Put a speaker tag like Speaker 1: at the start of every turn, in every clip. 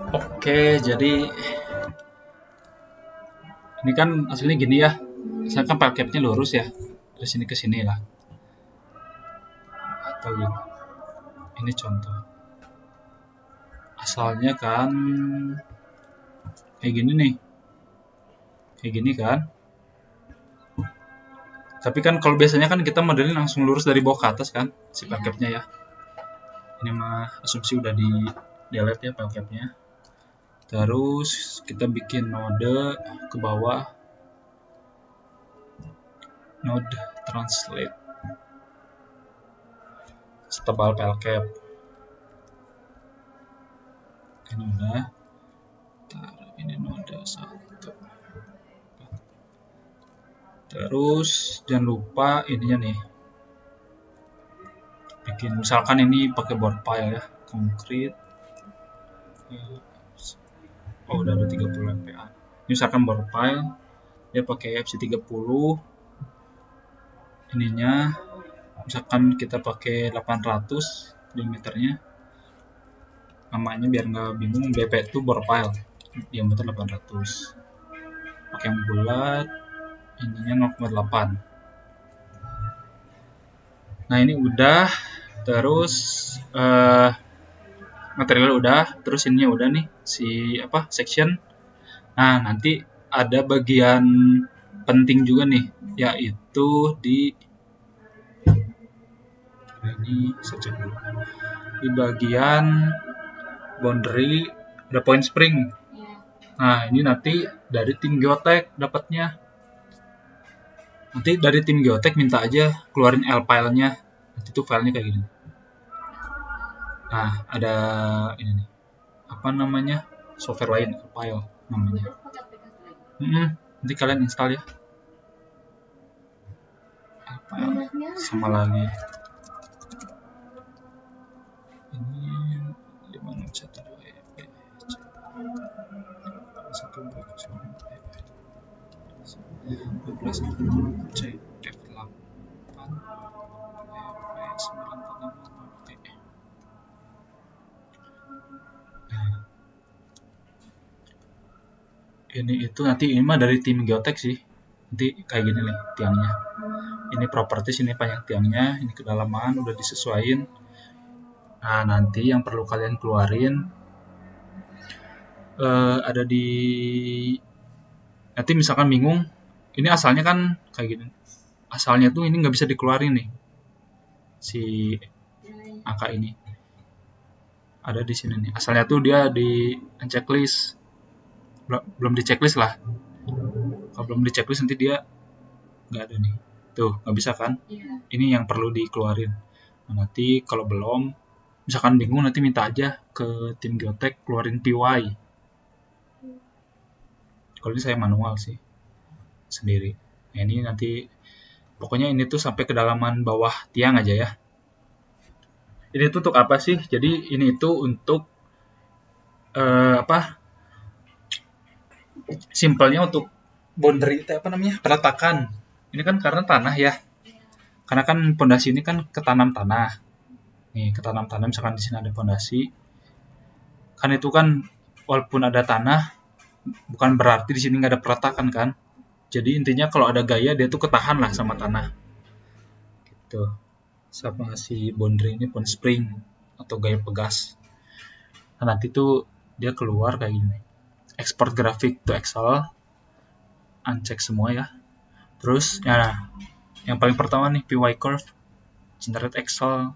Speaker 1: Oke, jadi ini kan hasilnya gini ya. Saya kan packetnya lurus ya. Dari sini ke sini lah. Atau gitu. Ini contoh. Asalnya kan kayak gini nih. Kayak gini kan. Tapi kan kalau biasanya kan kita modelnya langsung lurus dari bawah ke atas kan. Si packetnya ya. Ini mah asumsi udah di delete ya packetnya. Terus kita bikin node ke bawah. Node translate. Setebal pelcap. Ini udah. Taruh ini node 1. Terus jangan lupa ininya nih. Bikin misalkan ini pakai board file ya, konkret. Oh, udah ada 30 MPa. Ini misalkan board file, dia pakai FC30. Ininya misalkan kita pakai 800 diameternya. Namanya biar nggak bingung, BP itu board file, diameter 800. Pakai yang bulat, ininya 0,8. Nah ini udah, terus material udah, terus ininya udah nih si section. Nah nanti ada bagian penting juga nih, yaitu di di bagian boundary ada point spring. Nah ini nanti dari tim geotek dapatnya. Nanti dari tim geotek minta aja keluarin L file-nya. Nanti tuh filenya kayak gini. Nah ada ini nih, apa namanya, software lain, file namanya. Nanti kalian install ya. Sama lagi ini 501 C F8 ini itu nanti ini mah dari tim geotek sih. Nanti kayak gini nih tiangnya. Ini properties, ini panjang tiangnya, ini kedalaman udah disesuaikan. Nah nanti yang perlu kalian keluarin ada di, nanti misalkan bingung, ini asalnya kan kayak gini. Asalnya tuh ini nggak bisa dikeluarin nih si angka ini. Ada di sini nih. Asalnya tuh dia di checklist. Belum di checklist lah. Kalau belum di checklist nanti dia nggak ada nih. Tuh nggak bisa kan? Ini yang perlu dikeluarin. Nah, nanti kalau belum, misalkan bingung, nanti minta aja ke tim geotek keluarin PY. Kalau ini saya manual sih sendiri. Nah, ini nanti pokoknya ini tuh sampai kedalaman bawah tiang aja ya. Ini tuh untuk apa sih? Jadi ini itu untuk simpelnya untuk boundary peletakan. Ini kan karena tanah ya. Karena kan pondasi ini kan ketanam tanah. Nih, ketanam tanah, misalkan di sini ada pondasi. Kan itu kan walaupun ada tanah, bukan berarti di sini nggak ada peletakan kan. Jadi intinya kalau ada gaya dia tuh ketahan lah sama tanah. Gitu. Sama si boundary ini pond spring atau gaya pegas. Nah, nanti tuh dia keluar kayak gini. Export grafik to Excel. Uncheck semua ya. Terus ya, yang paling pertama nih PY curve, generate Excel.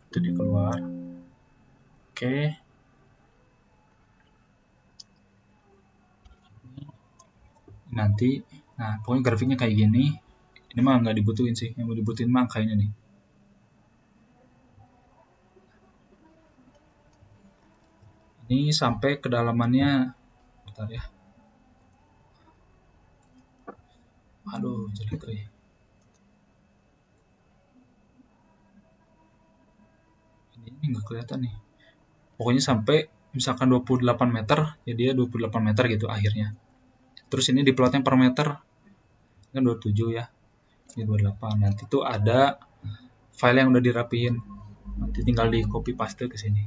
Speaker 1: Itu dia keluar. Oke. Nanti, nah pokoknya grafiknya kayak gini. Ini mah nggak dibutuhin sih, yang mau dibutuhin mah angkanya nih. Ini sampai kedalamannya, bentar ya. Aduh, jelek ya. Ini nggak kelihatan nih. Pokoknya sampai misalkan 28 meter, ya dia 28 meter gitu akhirnya. Terus ini diplotnya per meter, kan 27 ya. Ini 28. Nanti tuh ada file yang udah dirapiin. Nanti tinggal di copy paste ke sini.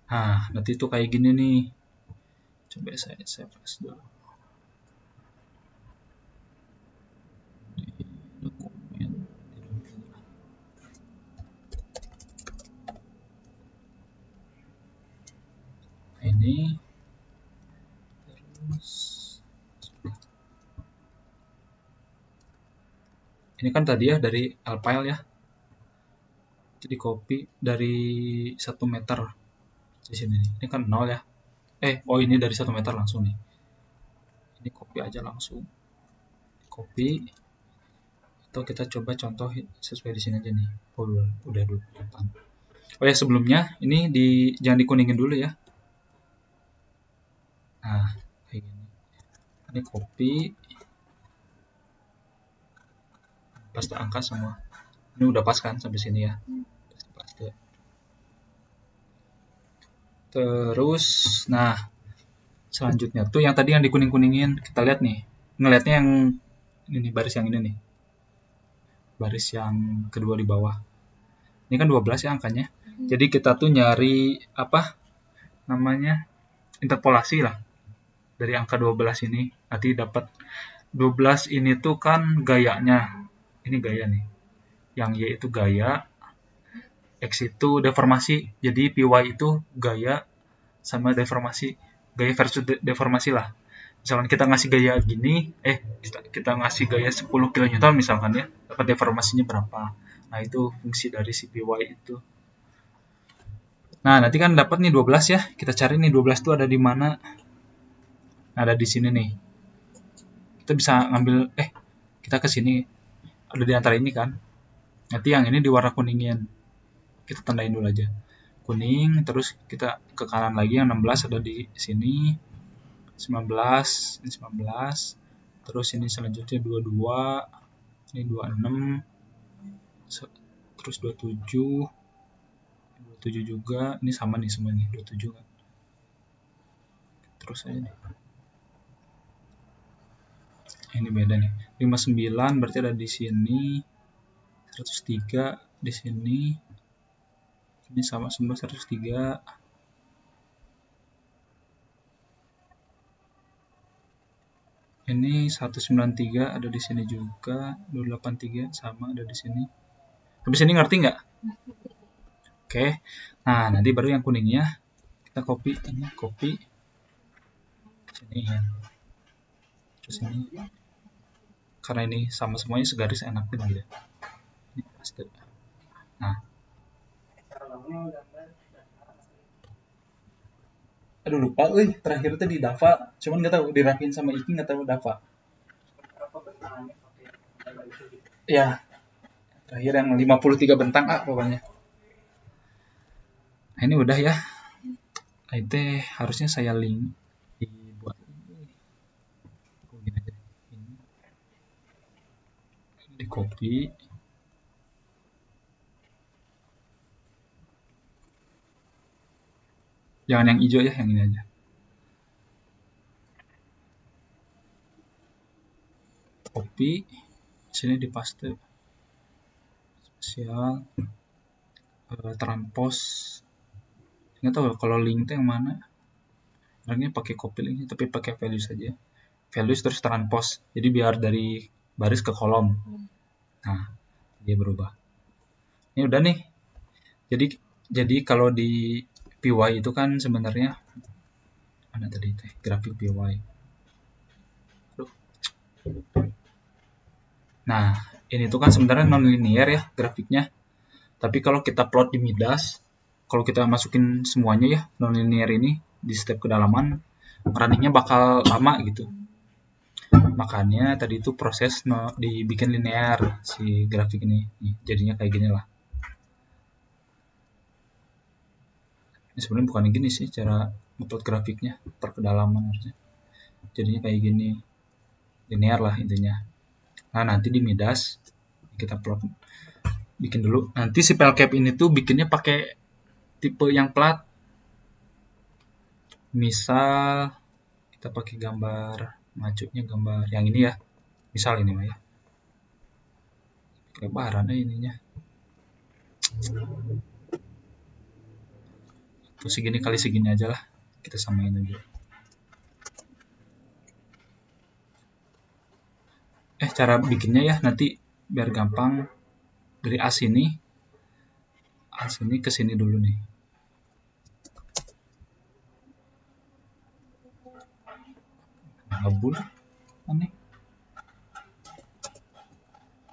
Speaker 1: Nah, nanti itu kayak gini nih. Coba saya save as dulu. Di dokumen. Ini. Terus. Ini kan tadi ya dari Alpile ya. Itu di copy dari 1 meter. Di sini nih. Ini kan 0 ya. Oh ini dari 1 meter langsung nih. Ini copy aja langsung. Copy. Atau kita coba contoh sesuai di sini aja nih. Oh, udah 28. Oh ya sebelumnya ini jangan dikuningin dulu ya. Nah, kayak gini. Ini copy. Paste angka semua. Ini udah pas kan sampai sini ya. Paste. Terus, nah selanjutnya tuh yang tadi yang dikuning-kuningin kita lihat nih. Ngelihatnya yang ini baris yang ini nih. Baris yang kedua di bawah. Ini kan 12 ya angkanya. Jadi kita tuh nyari apa namanya? Interpolasi lah. Dari angka 12 ini nanti dapat 12 ini tuh kan gayanya. Ini gaya nih. Yang Y itu gaya, X itu deformasi. Jadi PY itu gaya sama deformasi. Gaya versus deformasi lah. Misalkan kita ngasih gaya gini, kita ngasih gaya 10 kN misalkan ya, dapat deformasinya berapa. Nah, itu fungsi dari si PY itu. Nah, nanti kan dapat nih 12 ya. Kita cari nih 12 itu ada di mana. Ada di sini nih. Kita bisa ngambil, kita ke sini. Ada di antara ini kan. Nanti yang ini diwarna kuningin. Kita tandain dulu aja. Kuning, terus kita ke kanan lagi yang 16 ada di sini. 19, ini 19. Terus ini selanjutnya 22. Ini 26. Terus 27. 27 juga. Ini sama nih semua nih, 27 kan. Terus aja nih. Ini beda nih. 59 berarti ada di sini. 103 di sini. Ini sama semua 103. Ini 193 ada di sini juga. 283 sama ada di sini. Habis ini ngerti nggak? Oke. Nah, nanti baru yang kuningnya kita copy ini, copy sini ya. Terus ini karena ini sama semuanya segaris enak gitu ya. Ini paste. Nah. Aduh lupa, terakhir itu di Dava, cuman nggak tahu dirapiin sama Iki nggak tahu Dava. Ya, terakhir yang 53 bentang pokoknya. Nah ini udah ya. Nah, itu harusnya saya link dibuat ini aja. Ini di copy. Jangan yang hijau ya, yang ini aja. Copy, sini di paste. Spesial, transpose. Nggak tahu kalau link itu yang mana. Orangnya pakai copy linknya, tapi pakai values saja. Values terus transpose. Jadi biar dari baris ke kolom. Nah, dia berubah. Ini udah nih. Jadi kalau di PY itu kan sebenarnya mana tadi teh grafik PY. Nah, ini tuh kan sebenarnya non linear ya grafiknya. Tapi kalau kita plot di Midas, kalau kita masukin semuanya ya non linear ini di step kedalaman, runningnya bakal lama gitu. Makanya tadi itu proses dibikin linear si grafik ini. Nih, jadinya kayak gini lah. Ini sebenarnya bukan gini sih cara upload grafiknya per kedalaman harusnya. Jadinya kayak gini. Linear lah intinya. Nah, nanti di Midas kita plot bikin dulu. Nanti si pelcap ini tuh bikinnya pakai tipe yang plat. Misal kita pakai gambar majunya gambar yang ini ya, misal ini mah ya, lebaran ininya tuh segini kali segini aja lah, kita samain aja. Cara bikinnya ya nanti biar gampang, dari A sini ke sini dulu nih. Ngebul aneh.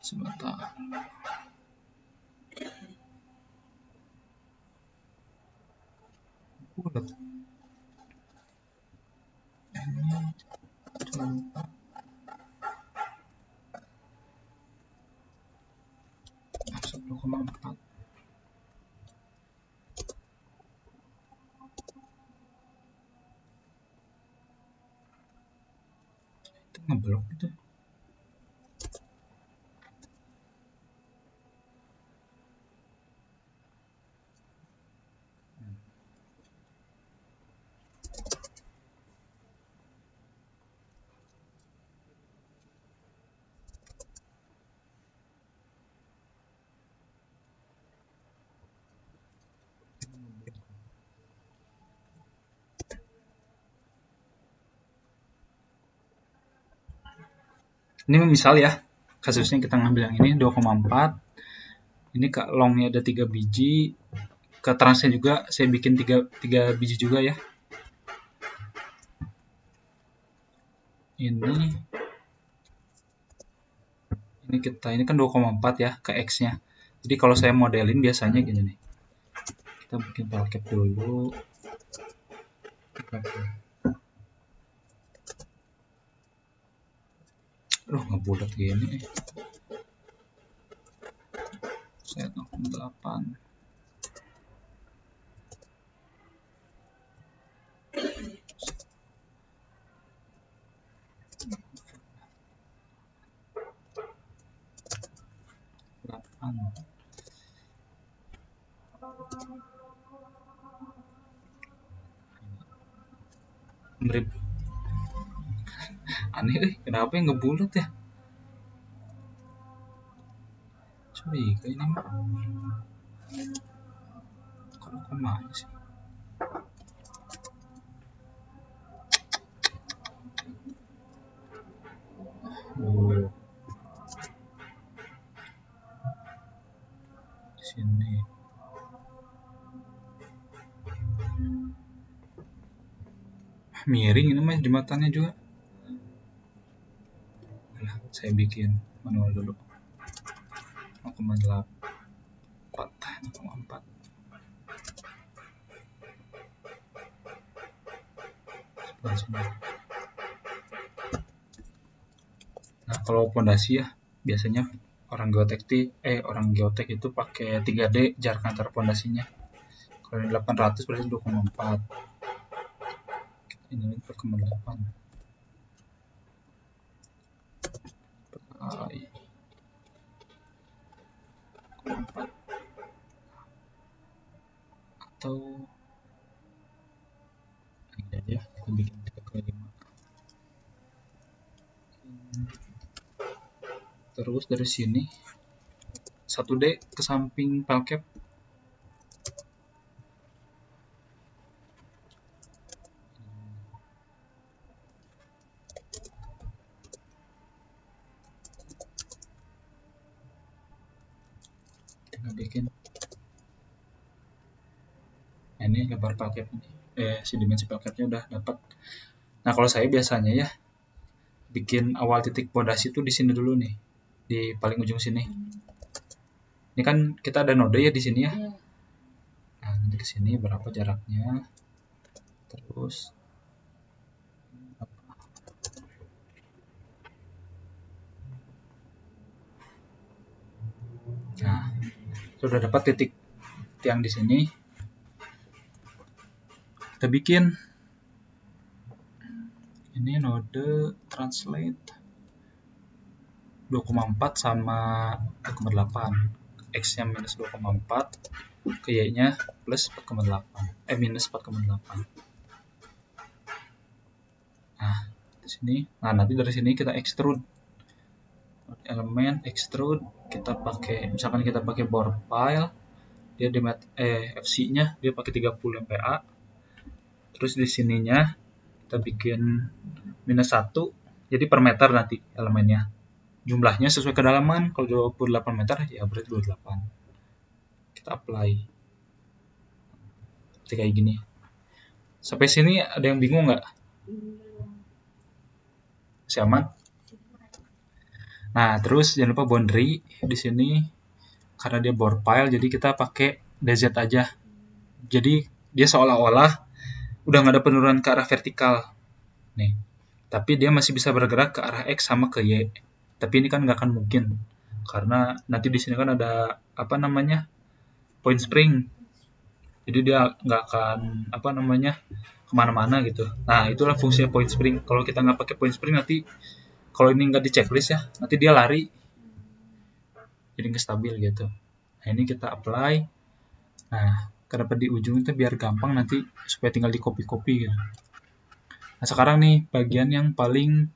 Speaker 1: Sebentar. Bulat. Ini coba masuk 2,4. Itu ngeblok itu. Ini misal ya, kasusnya kita ngambil yang ini 2,4. Ini ke longnya ada 3 biji, ke transnya juga saya bikin 3 biji juga ya. Ini kan 2,4 ya ke X-nya. Jadi kalau saya modelin biasanya gini nih. Kita bikin paket dulu. Ngebulat gini. Saya 0,8. Aneh kenapa yang ngebulat ya? Curiga ini mah. Kalau kemana sih? Di sini. Miring ini mah jembatannya juga. Nah, saya bikin manual dulu. 0,8. 0,4. Nah, kalau pondasi ya biasanya orang geotek itu pakai 3D jarak antar pondasinya. Kalau ini 800 berarti 2,4. Ini 4,8. Atau ini aja kita bikin 3,5. Terus dari sini 1D ke samping palcap. Kita bikin ini lebar palcap ini. Si dimensi palcapnya udah dapat. Nah, kalau saya biasanya ya bikin awal titik pondasi itu di sini dulu nih, di paling ujung sini. Ini kan kita ada node ya di sini ya. Nah, nanti ke sini berapa jaraknya? Terus nah, sudah dapat titik tiang di sini. Kita bikin ini node translate 2,4 sama 2,8. X-nya minus 2,4, ke Y-nya plus 4,8. Minus 4,8. Nah, di sini. Nah, nanti dari sini kita extrude elemen, extrude, kita pakai misalkan kita pakai bore file, dia di FC-nya dia pakai 30 MPa. Terus di sininya kita bikin -1, jadi per meter nanti elemennya. Jumlahnya sesuai kedalaman, kalau 28 meter ya berarti 28. Kita apply. Seperti kayak gini. Sampai sini ada yang bingung nggak? Masih aman? Nah, terus jangan lupa boundary di sini karena dia bore file, jadi kita pakai DZ aja. Jadi dia seolah-olah udah nggak ada penurunan ke arah vertikal. Nih, tapi dia masih bisa bergerak ke arah X sama ke Y. Tapi ini kan nggak akan mungkin karena nanti di sini kan ada apa namanya point spring. Jadi dia nggak akan apa namanya kemana-mana gitu. Nah, itulah fungsinya point spring. Kalau kita nggak pakai point spring nanti kalau ini nggak di checklist ya, nanti dia lari jadi nggak stabil gitu. Nah, ini kita apply. Nah, kenapa di ujung itu biar gampang nanti supaya tinggal di copy-copy gitu. Nah, sekarang nih bagian yang paling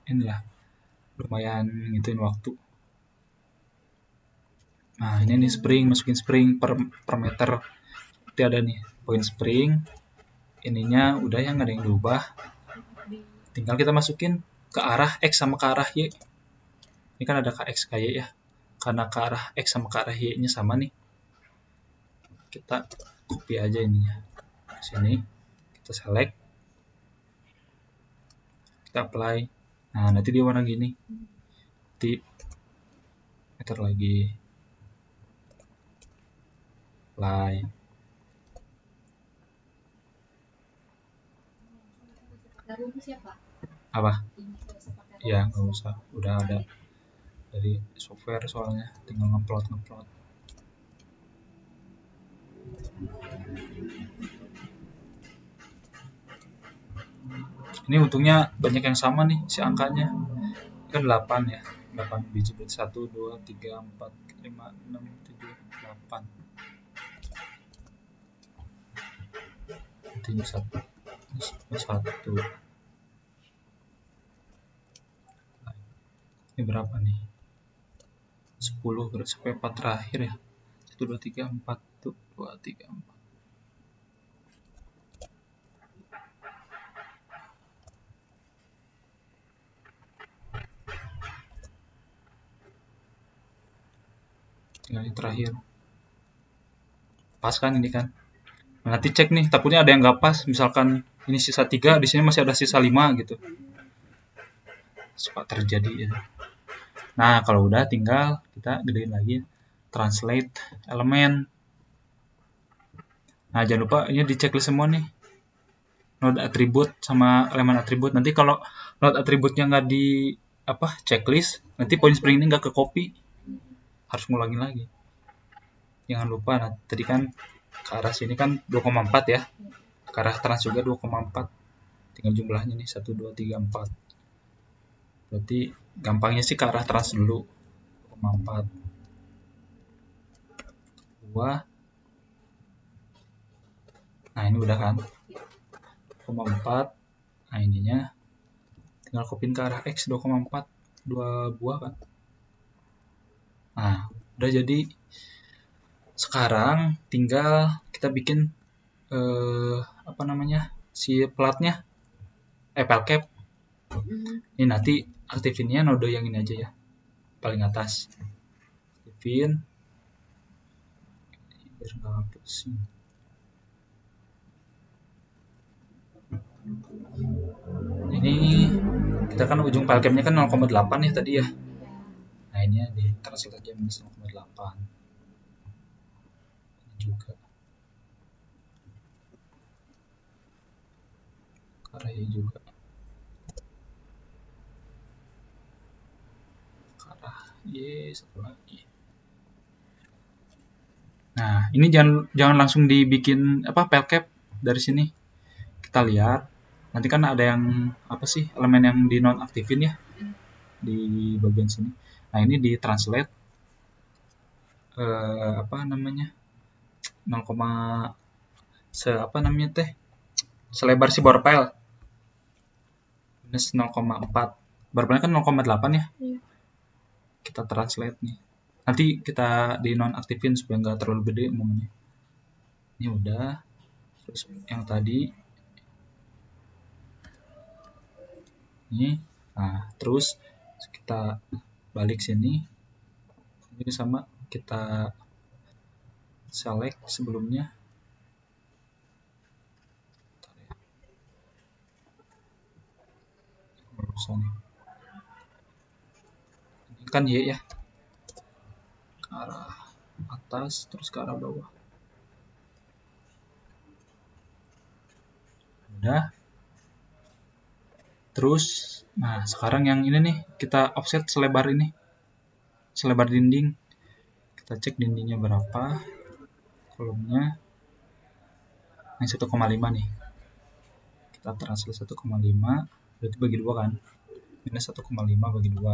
Speaker 1: inilah lumayan ngituin waktu. Nah, ini nih spring, masukin spring per meter. Seperti ada nih point spring. Ininya udah ya nggak ada yang diubah. Tinggal kita masukin ke arah X sama ke arah Y. Ini kan ada KX kayak ya. Karena ke arah X sama ke arah Y-nya sama nih. Kita copy aja ininya. Sini kita select. Kita apply. Nah, nanti dia warna gini. Nanti meter lagi. Apply. Apa? Ya, nggak usah. Udah ada dari software soalnya. Tinggal ngupload. Ini untungnya banyak yang sama nih si angkanya. Kan 8 ya. 8 biji berarti 1, 2, 3, 4, 5, 6, 7, 8. Nanti 1. Ini berapa nih? 10 berarti sampai 4 terakhir ya. 1, 2, 3, 4. 1, 2, 3, 4. Tinggal ini terakhir. Pas kan ini kan? Nah, nanti cek nih, takutnya ada yang nggak pas. Misalkan ini sisa 3, di sini masih ada sisa 5 gitu. Suka terjadi ya. Nah, kalau udah tinggal kita gedein lagi. Translate elemen. Nah, jangan lupa ini di checklist semua nih. Node atribut sama elemen atribut. Nanti kalau node atributnya nggak di checklist, nanti point spring ini nggak ke copy. Harus ngulangin lagi. Jangan lupa, nah, tadi kan ke arah sini kan 2,4 ya. Ke arah trans juga 2,4. Tinggal jumlahnya nih 1, 2, 3, 4. Berarti gampangnya sih ke arah trans dulu. 2,4. 2. Nah, ini udah kan. 2,4. Nah, ininya tinggal kopiin ke arah X 2,4. 2 buah kan. Nah, udah jadi. Sekarang tinggal kita bikin si platnya pelcap. Ini nanti aktifinnya node yang ini aja ya, paling atas. Aktifin biar nggak pusing. Ini kita kan ujung pelcapnya kan 0,8 ya tadi ya. Nah, ini di translate aja minus 0,8 juga. Karya juga. Satu lagi. Nah, ini jangan langsung dibikin pelcap dari sini. Kita lihat. Nanti kan ada yang elemen yang di nonaktifin ya di bagian sini. Nah, ini di translate 0, selebar si bore file. minus 0,4. Berapa kan 0,8 ya?
Speaker 2: Iya.
Speaker 1: Kita translate nih. Nanti kita di nonaktifin supaya nggak terlalu gede umumnya. Ini udah. Terus yang tadi ini. Nah, terus kita balik sini. Ini sama kita select sebelumnya. Nih. Ini kan Y ya. Ke arah atas terus ke arah bawah. Udah. Terus, nah sekarang yang ini nih, kita offset selebar ini. Selebar dinding. Kita cek dindingnya berapa. Kolomnya. Yang 1,5 nih. Kita translate 1,5. Berarti bagi 2 kan. Minus 1,5 bagi 2.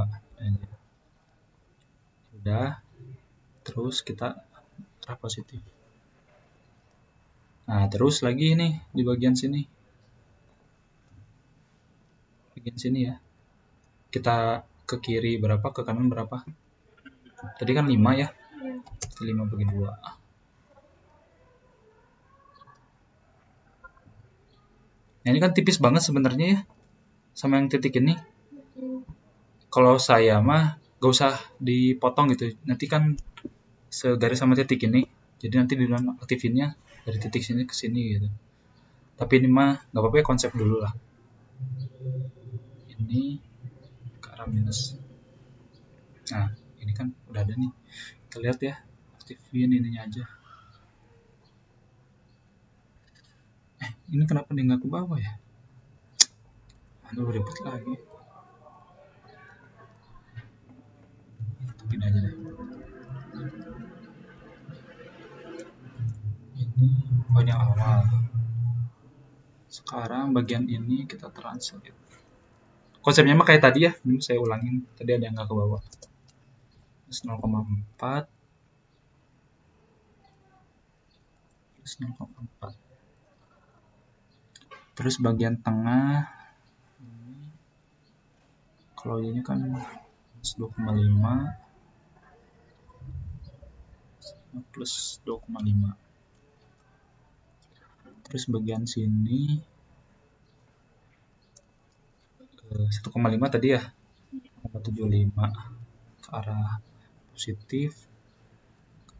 Speaker 1: Udah. Terus kita arah positif. Nah, terus lagi nih di bagian sini. Bagian sini ya. Kita ke kiri berapa, ke kanan berapa? Tadi kan 5 ya. 5 bagi 2. Nah, ini kan tipis banget sebenarnya ya. Sama yang titik ini. Kalau saya mah gak usah dipotong gitu. Nanti kan segaris sama titik ini. Jadi nanti di nonaktifinnya dari titik sini ke sini gitu. Tapi ini mah gak apa-apa ya, konsep dulu lah. Ini ke arah minus. Nah, ini kan udah ada nih. Kita lihat ya, aktifin ininya aja. Ini kenapa dia nggak ke bawah ya? Aduh, ribet lagi. Gini aja deh. Ini yang awal. Sekarang bagian ini kita translate. Konsepnya mah kayak tadi ya, ini saya ulangin. Tadi ada yang nggak ke bawah. Plus 0,4. Plus 0,4. Terus bagian tengah. Kalau ini kan plus 2,5. Plus 2,5. Terus bagian sini 1,5 tadi ya, 0,75 ke arah positif,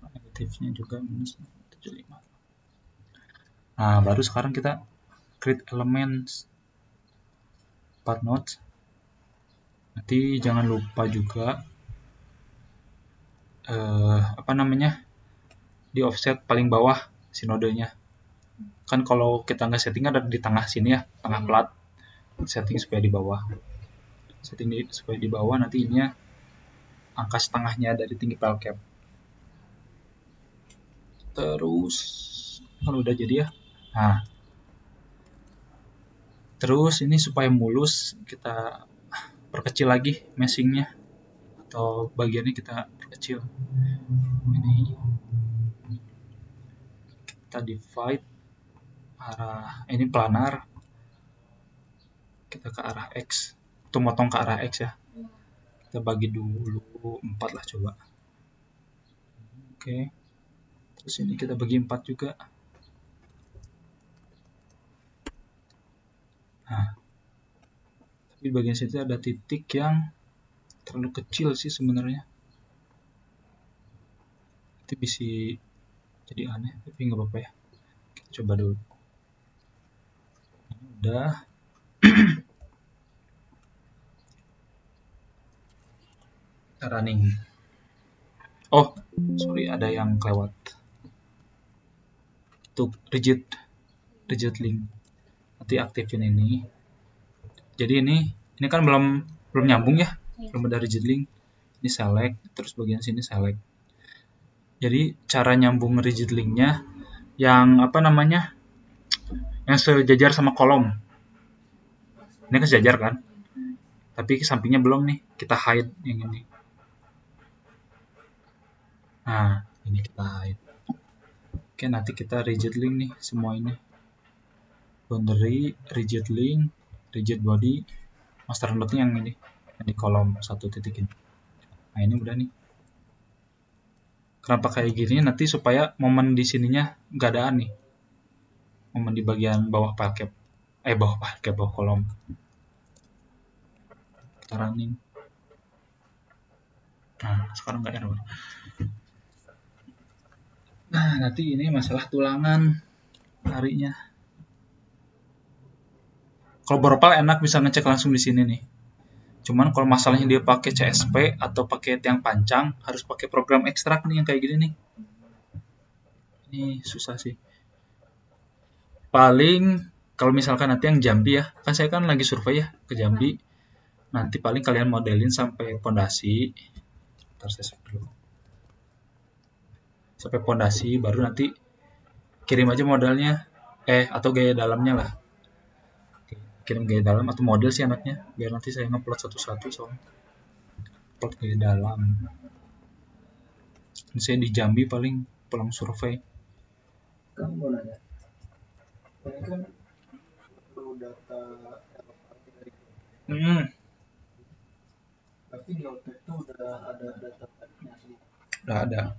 Speaker 1: negatifnya juga minus 0,75. Nah, baru sekarang kita create elements 4 nodes. Nanti jangan lupa juga di offset paling bawah si nodenya. Kan kalau kita nggak setting ada di tengah sini ya, tengah plat. Setting supaya di bawah. Setting supaya di bawah, nanti ininya angka setengahnya dari tinggi file cap. Terus kan udah jadi ya. Nah, terus ini supaya mulus kita perkecil lagi meshingnya atau bagiannya kita perkecil. Ini kita divide arah ini planar, kita ke arah X, atau motong ke arah X ya. Kita bagi dulu 4 lah coba. Oke. Terus ini kita bagi 4 juga. Nah, tapi bagian situ ada titik yang terlalu kecil sih sebenarnya. Itu bisa jadi aneh, tapi nggak apa-apa ya. Kita coba dulu. Ini udah. Kita running. Oh, sorry, ada yang kelewat. Untuk rigid link. Nanti aktifin ini. Jadi ini kan belum nyambung ya, belum ada rigid link. Ini select, terus bagian sini select. Jadi cara nyambung rigid linknya yang yang sejajar sama kolom. Ini kan sejajar kan, tapi sampingnya belum nih, kita hide yang ini. Nah, ini kita hide. Oke, nanti kita rigid link nih semua ini. Boundary, rigid link, rigid body. master node-nya yang ini, yang di kolom 1 titik ini. Nah ini udah nih. Kenapa kayak gini? Nanti supaya momen di sininya nggak ada nih, momen di bagian bawah file cap, bawah kolom. Kita running. Nah sekarang nggak error. Nah nanti ini masalah tulangan harinya. Kalau Boropal enak bisa ngecek langsung di sini nih. Cuman kalau masalahnya dia pakai CSP atau pakai tiang pancang, harus pakai program ekstrak nih yang kayak gini nih. Ini susah sih. Paling kalau misalkan nanti yang Jambi ya, kan saya kan lagi survei ya ke Jambi. Nanti paling kalian modelin sampai pondasi. Ntar saya save dulu. Sampai pondasi, baru nanti kirim aja modelnya. Atau gaya dalamnya lah. Kirim gaya dalam atau model sih anaknya, biar nanti saya ngupload satu-satu soalnya. Upload gaya dalam. Ini saya di Jambi paling pulang survei.
Speaker 2: Kamu mau nanya? Ini kan perlu data dari tapi di Outback itu udah ada data type-nya sih.
Speaker 1: Udah ada.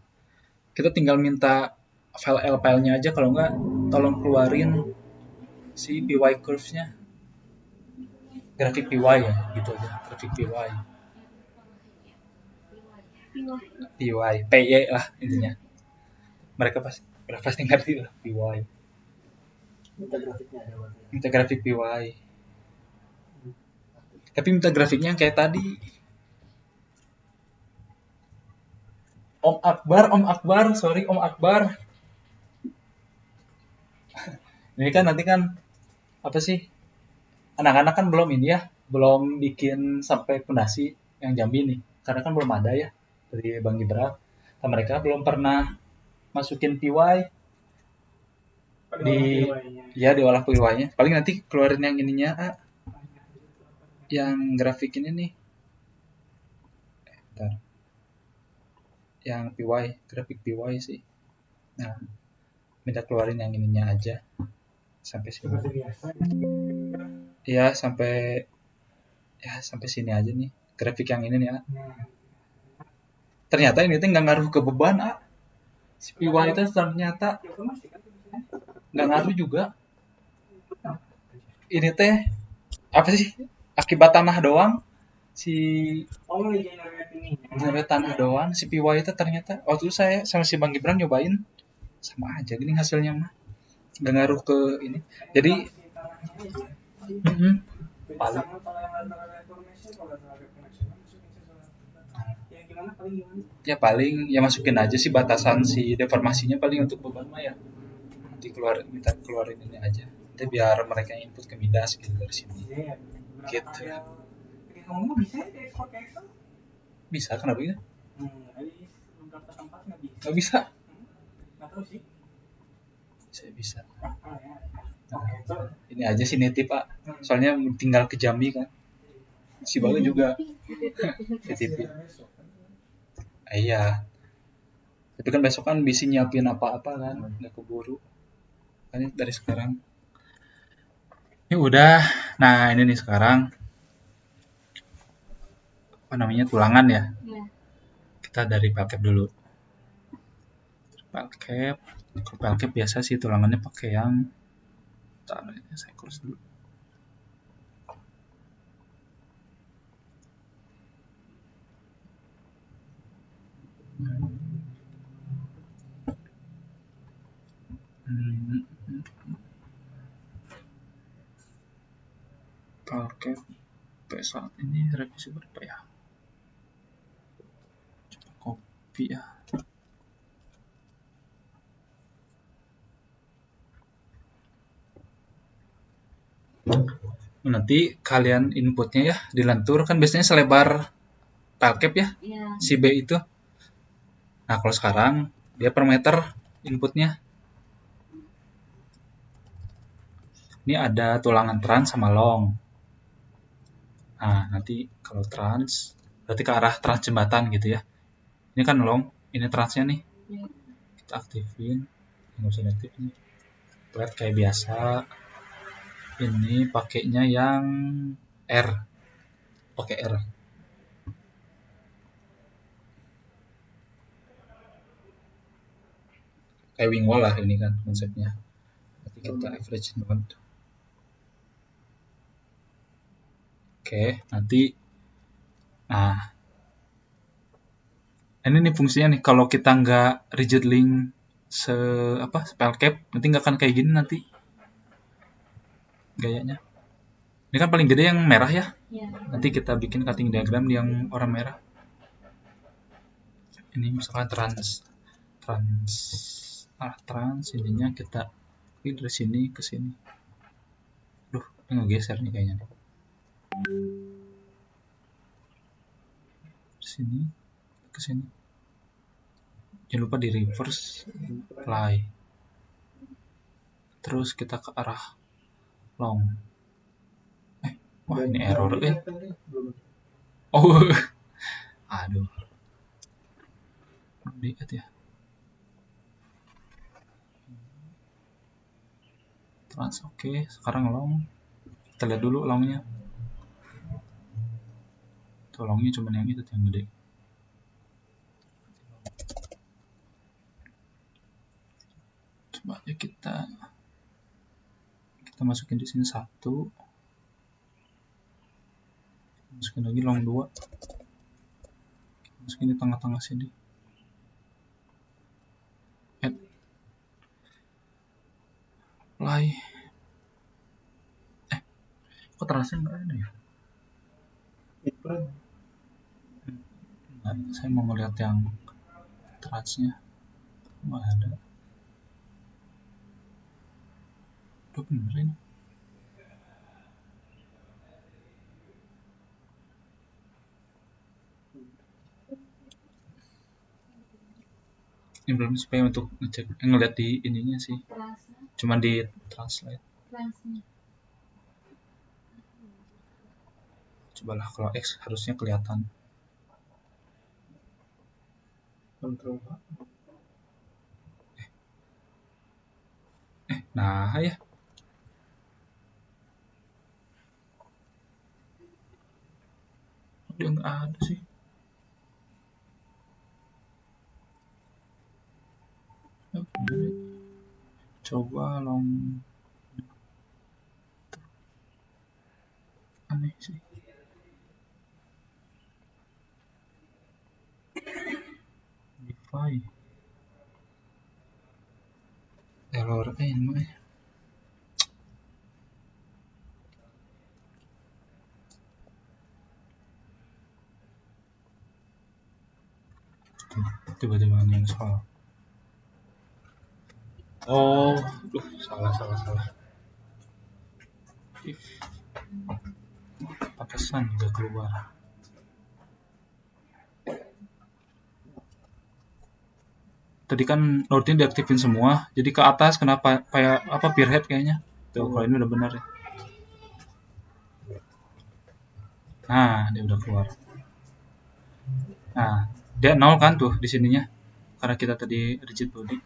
Speaker 1: Kita tinggal minta file LPL-nya aja, kalau enggak tolong keluarin si PY curves-nya. Grafik PY ya, gitu aja. Grafik PY. PY lah intinya. Mereka pasti ngerti lah PY.
Speaker 2: Minta grafiknya ada berarti.
Speaker 1: Minta grafik PY. Tapi minta grafiknya yang kayak tadi. Om Akbar, sorry Om Akbar. Ini kan nanti kan apa sih? Anak-anak kan belum ini ya, belum bikin sampai pondasi yang Jambi nih. Karena kan belum ada ya dari Bang Gibran. Nah, mereka belum pernah masukin PY diolah PY-nya. Paling nanti keluarin yang ininya, yang grafik ini nih. Bentar. Yang PY, grafik PY sih. Nah, minta keluarin yang ininya aja. Sampai sini. Ya, sampai sini aja nih. Grafik yang ini nih, Ternyata ini tuh nggak ngaruh ke beban, Si PY itu ternyata nggak ngaruh juga. Ini teh apa sih? Akibat tanah doang. Si generate tanah doang. Si PY itu ternyata waktu itu saya sama si Bang Gibran nyobain, sama aja gini hasilnya mah. Nggak ngaruh ke ini. Jadi paling ya paling ya masukin aja sih batasan si deformasinya, paling untuk beban mah ya nanti minta keluarin ini aja, nanti biar mereka input ke Midas gitu dari sini gitu. Bisa kenapa gitu? Nggak bisa. Saya bisa. Nah, ini aja sih nitip Pak, soalnya tinggal ke Jambi kan, si Baga juga nitip. Iya, tapi kan besok kan bisa nyiapin apa-apa kan, nggak keburu kan dari sekarang. Ini udah. Nah ini nih sekarang apa namanya, tulangan ya. Kita dari file cap dulu. File cap, kalau file cap biasa sih tulangannya pakai yang saya kurus dulu. File cap saat ini revisi berapa ya? Coba copy ya. Nanti kalian inputnya ya dilentur, kan biasanya selebar file cap ya, si B itu. Nah kalau sekarang dia per meter inputnya. Ini ada tulangan trans sama long. Nah nanti kalau trans berarti ke arah trans jembatan gitu ya. Ini kan long, ini transnya nih. Kita aktifin, nggak usah aktif nih. Buat kayak biasa. Ini pakainya yang R. pakai R. Kayak wing wall lah ini kan konsepnya. Nanti kita average node. Oke, nanti nah ini nih fungsinya nih, kalau kita nggak rigid link spell cap, nanti nggak akan kayak gini nanti gayanya. Ini kan paling gede yang merah ya. Nanti kita bikin cutting diagram yang warna merah. Ini misalkan trans ininya kita klik dari sini ke sini. Duh, ini ngegeser nih kayaknya nih. Sini ke sini. Jangan lupa di reverse apply. Terus kita ke arah long. Wah, ini error Oh. Aduh. Lihat ya. Trans oke, sekarang long. Kita lihat dulu longnya. Tuh longnya cuma yang itu yang gede. Coba aja kita masukin di sini 1. Masukin lagi long 2. Masukin di tengah-tengah sini. Add. Apply. Kok transnya nggak ada ya? Nah, saya mau ngeliat yang transnya. Nggak ada. Udah bener ini. Ini belum supaya untuk ngecek ngeliat di ininya sih. Cuman di translate. Cobalah kalau X harusnya kelihatan. Nah ya. Dia nggak ada sih. Coba long. Aneh sih. Defy. Error emang. Tiba-tiba yang salah. Oh, salah. If pantesan nggak keluar. Tadi kan node-nya diaktifin semua, jadi ke atas kenapa kayak peerhead kayaknya. Tuh, kalau ini udah benar ya. Nah, dia udah keluar. Nah, dia 0 kan tuh di sininya. Karena kita tadi rigid boundary.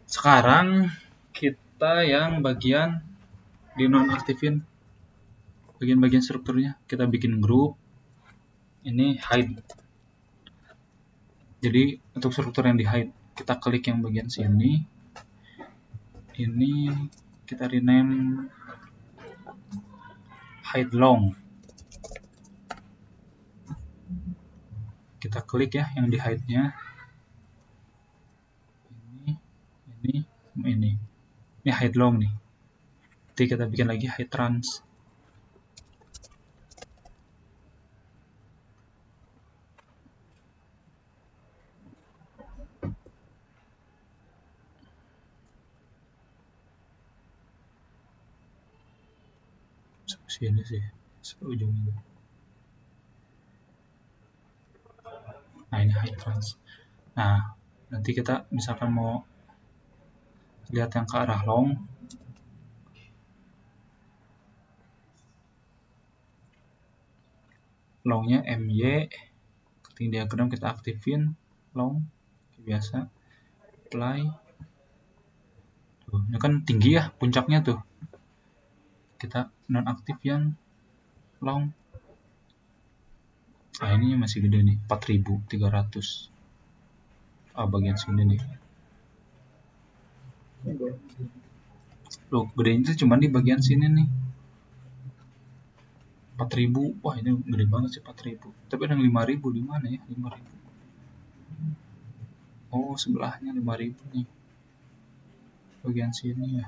Speaker 1: Sekarang kita yang bagian di nonaktifin bagian-bagian strukturnya. Kita bikin grup. Ini hide. Jadi untuk struktur yang di hide, kita klik yang bagian sini. Ini kita rename hide long. Kita klik ya yang di hide-nya. Ini hide long nih. Nanti kita bikin lagi hide trans. Sini sih, ujung itu. Nah, ini hide trans. Nah, nanti kita misalkan mau lihat yang ke arah long. Longnya MY. Cutting diagram kita aktifin long. Biasa. Apply. Tuh, ini kan tinggi ya puncaknya tuh. Kita nonaktif yang long. Ini masih gede nih, 4.300. Bagian sini nih. Loh, gedenya itu cuma di bagian sini nih. 4.000. Wah, ini gede banget sih 4.000. Tapi ada yang 5.000 di mana ya? 5.000. Oh, sebelahnya 5.000 nih. Bagian sini ya.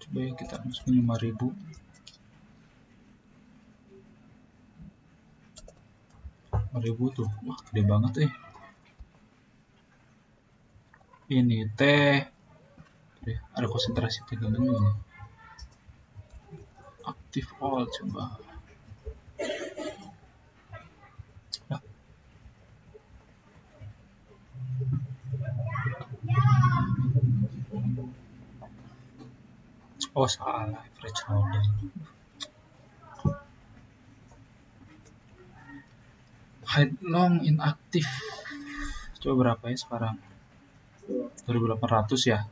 Speaker 1: Coba ya kita masukin 5.000. Tuh. Wah, gede banget Ini teh. Ada konsentrasi tinggalnya nih. Active all coba. Oh, salah. Average holder. Hide long inactive. Coba berapa ya sekarang? 2.800 ya.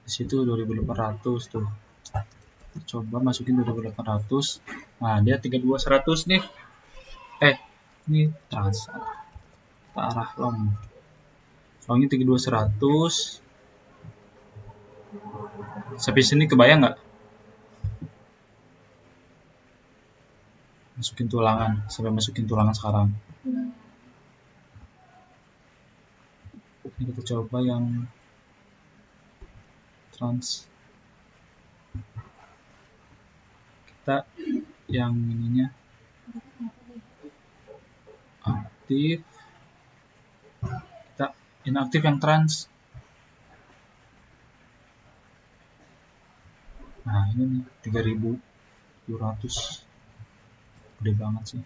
Speaker 1: Di situ 2.800 tuh. Coba masukin 2.800. Nah, dia 32.100 nih. Ini transfer. Kita arah long. Longnya 32.100. Sampai sini kebayang nggak? Masukin tulangan. Sampai masukin tulangan sekarang. Ini kita coba yang trans. Kita yang ininya aktif. Kita inaktif yang trans. Nah, ini nih 3.700. Gede banget sih.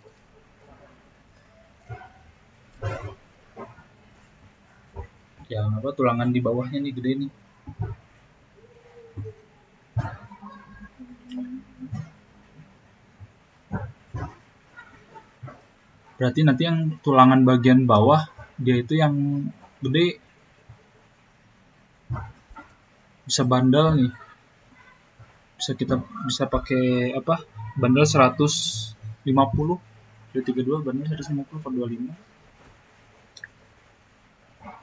Speaker 1: Yang apa, tulangan di bawahnya nih gede nih. Berarti nanti yang tulangan bagian bawah dia itu yang gede. Bisa bandel nih. Bisa pakai apa? Bandel 150. Dari 32 bandel 150 per 25.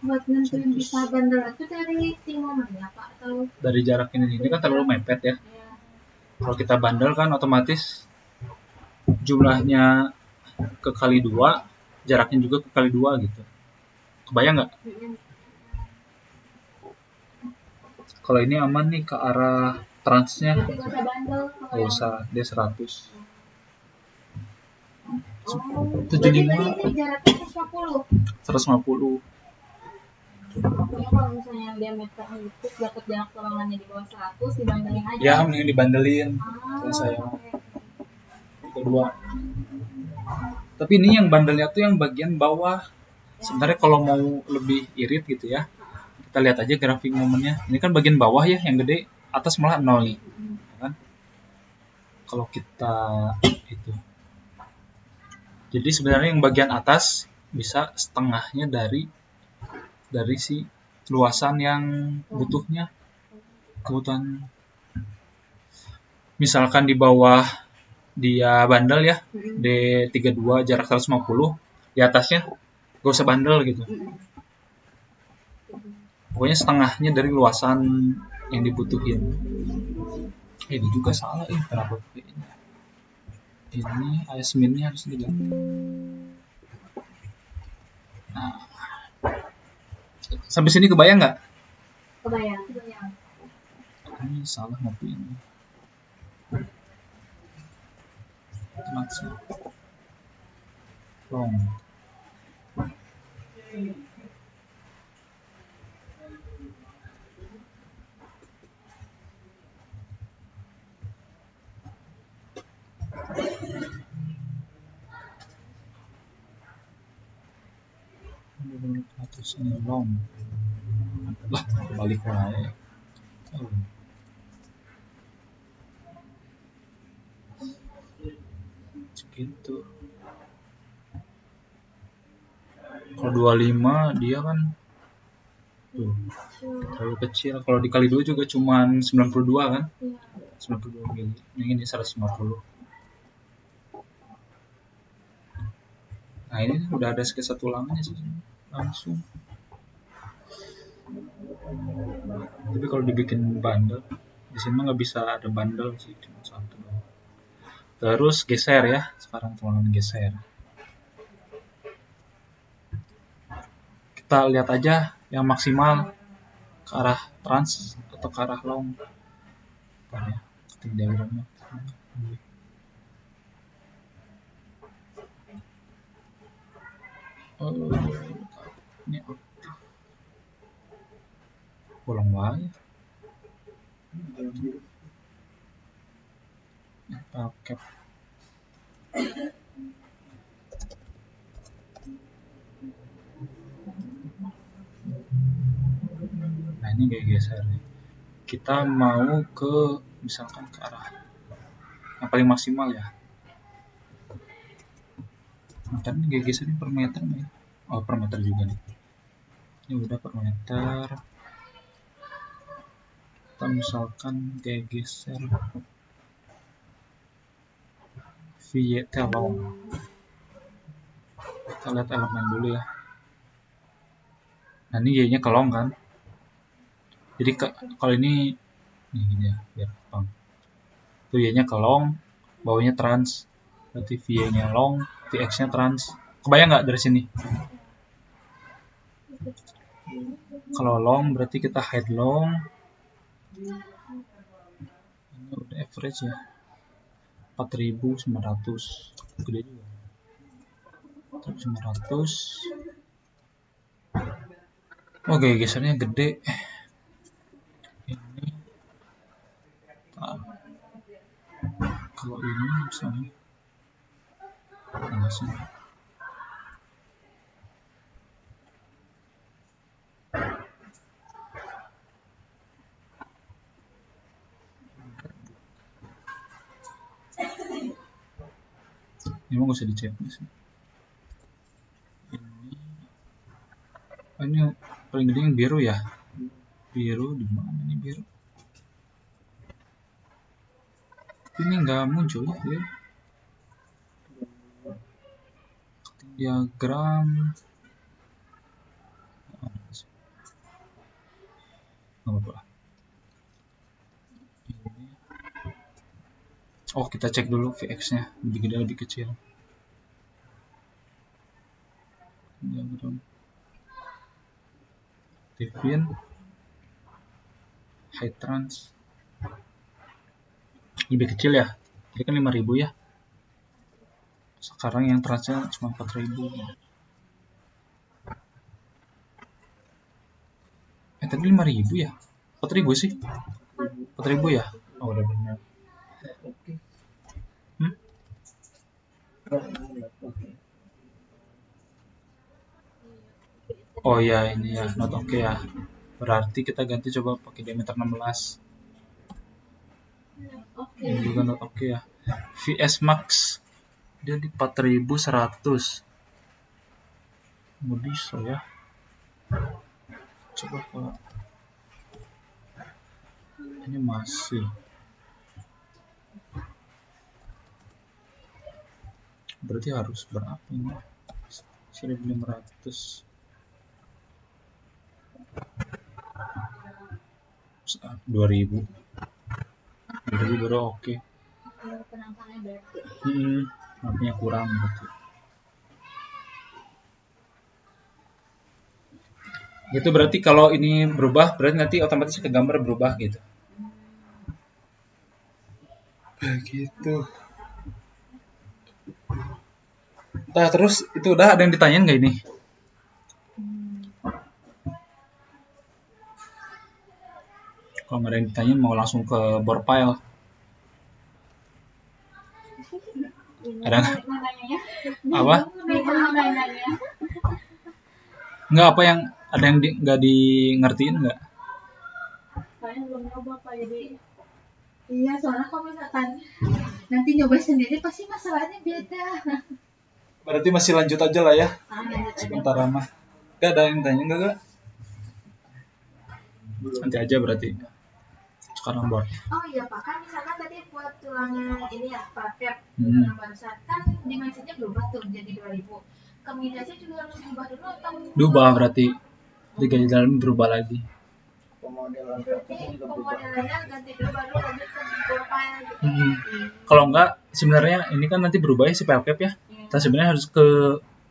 Speaker 3: Buat nentuin bisa bandel itu dari momennya Pak atau
Speaker 1: dari jarak ini kan terlalu mepet ya. Kalau kita bandel kan otomatis jumlahnya ke kali 2, jaraknya juga ke kali 2 gitu. Kebayang nggak? Kalau ini aman nih ke arah transnya. Nggak usah, dia 100. 75. 150.
Speaker 3: Pokoknya kalau misalnya diameter itu dapat jarak tulangannya di bawah 100 dibandelin aja.
Speaker 1: Ya, mending dibandelin. Kalau saya kedua. Tapi ini yang bandelnya tuh yang bagian bawah. Sebenarnya kalau mau lebih irit gitu ya, kita lihat aja grafik momennya. Ini kan bagian bawah ya yang gede, atas malah 0 nih. Kan? Kalau kita itu. Jadi sebenarnya yang bagian atas bisa setengahnya dari si luasan yang kebutuhan. Misalkan di bawah dia bandel ya, D32 jarak 150, di atasnya gak usah bandel gitu. Pokoknya setengahnya dari luasan yang dibutuhin. Ini juga salah kenapa pakai ini? Ini asminnya harus diganti. Nah, sampai sini kebayang nggak?
Speaker 3: Kebayang.
Speaker 1: Ini salah ngopi ini. Langsung. Long. Atas ini long. Lah, balik lagi. Gitu. Kalau 25 dia kan Tuh, terlalu kecil. Kalau dikali 2 juga cuman 92 kan?
Speaker 3: Iya.
Speaker 1: 92 mili. Yang ini 150. Nah ini udah ada sketsa tulangnya sih langsung. Tapi kalau dibikin bundle, di sini nggak bisa ada bundle sih, cuma satu doang. Terus geser ya, sekarang teman-teman geser. Kita lihat aja yang maksimal ke arah trans atau ke arah long. Bentar ya, ketik diagramnya. Ini aktif. Bolong banget. Pakai. Nah ini kayak geser nih. Kita mau ke misalkan ke arah yang paling maksimal ya. Ntar ini kayak geser ini per meter nih. Oh per meter juga nih. Ini udah per meter. Kita misalkan kayak geser VYT long. Kita lihat elemen dulu ya. Nah ini Y-nya ke long kan. Jadi kalau ini gini ya biar gampang. Itu Y-nya ke long, bawahnya trans. Berarti VY-nya long, VX-nya trans. Kebayang nggak dari sini? Kalau long berarti kita hide long. Ini udah average ya. 4.900. Gede juga. 4.900. Oke, gesernya gede. Ini. Kalau ini misalnya. Mana sih? Ini mau gak usah dicek sih. Ini yang paling gede yang biru ya. Biru di mana nih biru? Ini nggak muncul ya. Diagram. Nggak apa-apa. Oh kita cek dulu VX-nya lebih gede lebih kecil. Diagram. Divin. High trans. Lebih kecil ya. Jadi kan 5.000 ya. Sekarang yang transnya cuma 4.000. Tadi 5.000 ya? 4.000 sih? 4.000 ya? Oh udah benar. Oh ya ini ya not oke ya. Berarti kita ganti coba pakai diameter 16. Ini juga not oke ya. VS max dia di 4.100. Nggak bisa ya. Coba kalau ini masih. Berarti harus berapa ini? 1.500. 2.000. 2.000 baru oke.
Speaker 3: Penangkannya berarti.
Speaker 1: Nampaknya kurang gitu. Itu berarti kalau ini berubah, berarti nanti otomatis ke gambar berubah gitu. Begitu. Nah, terus itu udah ada yang ditanyain nggak ini? Kalau nggak ada yang ditanyain mau langsung ke board file. Ada nggak? Apa? Nggak apa yang ada yang nggak di ngertiin nggak?
Speaker 3: Saya belum nyoba Pak, jadi iya soalnya kalau misalkan nanti nyoba sendiri pasti masalahnya beda.
Speaker 1: Berarti masih lanjut aja lah ya. Sebentar mah. Gak ada yang tanya nggak? Nanti aja berarti. Sekarang board.
Speaker 3: Oh iya Pak, kan misalkan tadi buat tulangan ini ya paket
Speaker 1: Hmm.
Speaker 3: yang barusan kan dimensinya berubah tuh jadi 2000. Keminasnya juga harus diubah dulu atau?
Speaker 1: Diubah berarti. Jadi gaji dalam berubah lagi.
Speaker 2: Pemodelan
Speaker 3: Berarti
Speaker 2: kartunya juga berubah.
Speaker 3: pemodelannya ganti dulu baru lanjut ke profile gitu.
Speaker 1: Hmm. Kalau enggak, sebenarnya ini kan nanti berubah ya si pelcap ya. Kita sebenarnya harus ke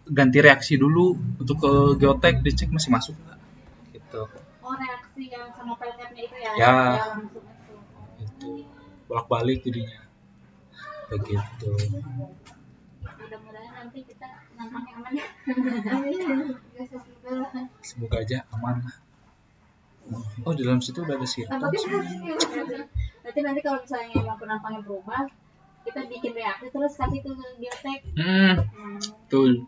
Speaker 1: ganti reaksi dulu untuk ke geotek dicek masih masuk nggak gitu.
Speaker 3: Oh reaksi yang sama pelkapnya itu ya?
Speaker 1: Ya.
Speaker 3: Yang langsung masuk.
Speaker 1: Itu bolak-balik jadinya begitu.
Speaker 3: Mudah-mudahan nanti kita nampaknya aman ya. Amin.
Speaker 1: Semoga aja aman lah. Oh di dalam situ udah ada sirpon.
Speaker 3: Berarti nanti kalau misalnya emang penampangnya berubah, kita bikin reaksi terus kasih ke geotek.
Speaker 1: Betul.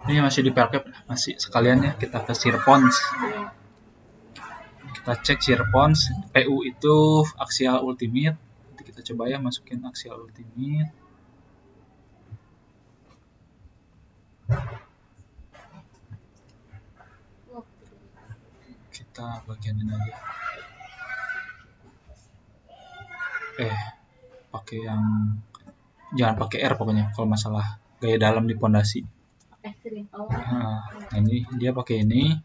Speaker 1: Ini masih di pelcap, masih sekalian ya kita ke sirpons.
Speaker 3: Iya.
Speaker 1: Kita cek sirpons, PU itu axial ultimate. Nanti kita coba ya masukin axial ultimate. Kita bagianin aja. Pakai yang jangan pakai R pokoknya kalau masalah gaya dalam di pondasi.
Speaker 3: Ekstrim. Oh.
Speaker 1: Nah, ini dia pakai ini.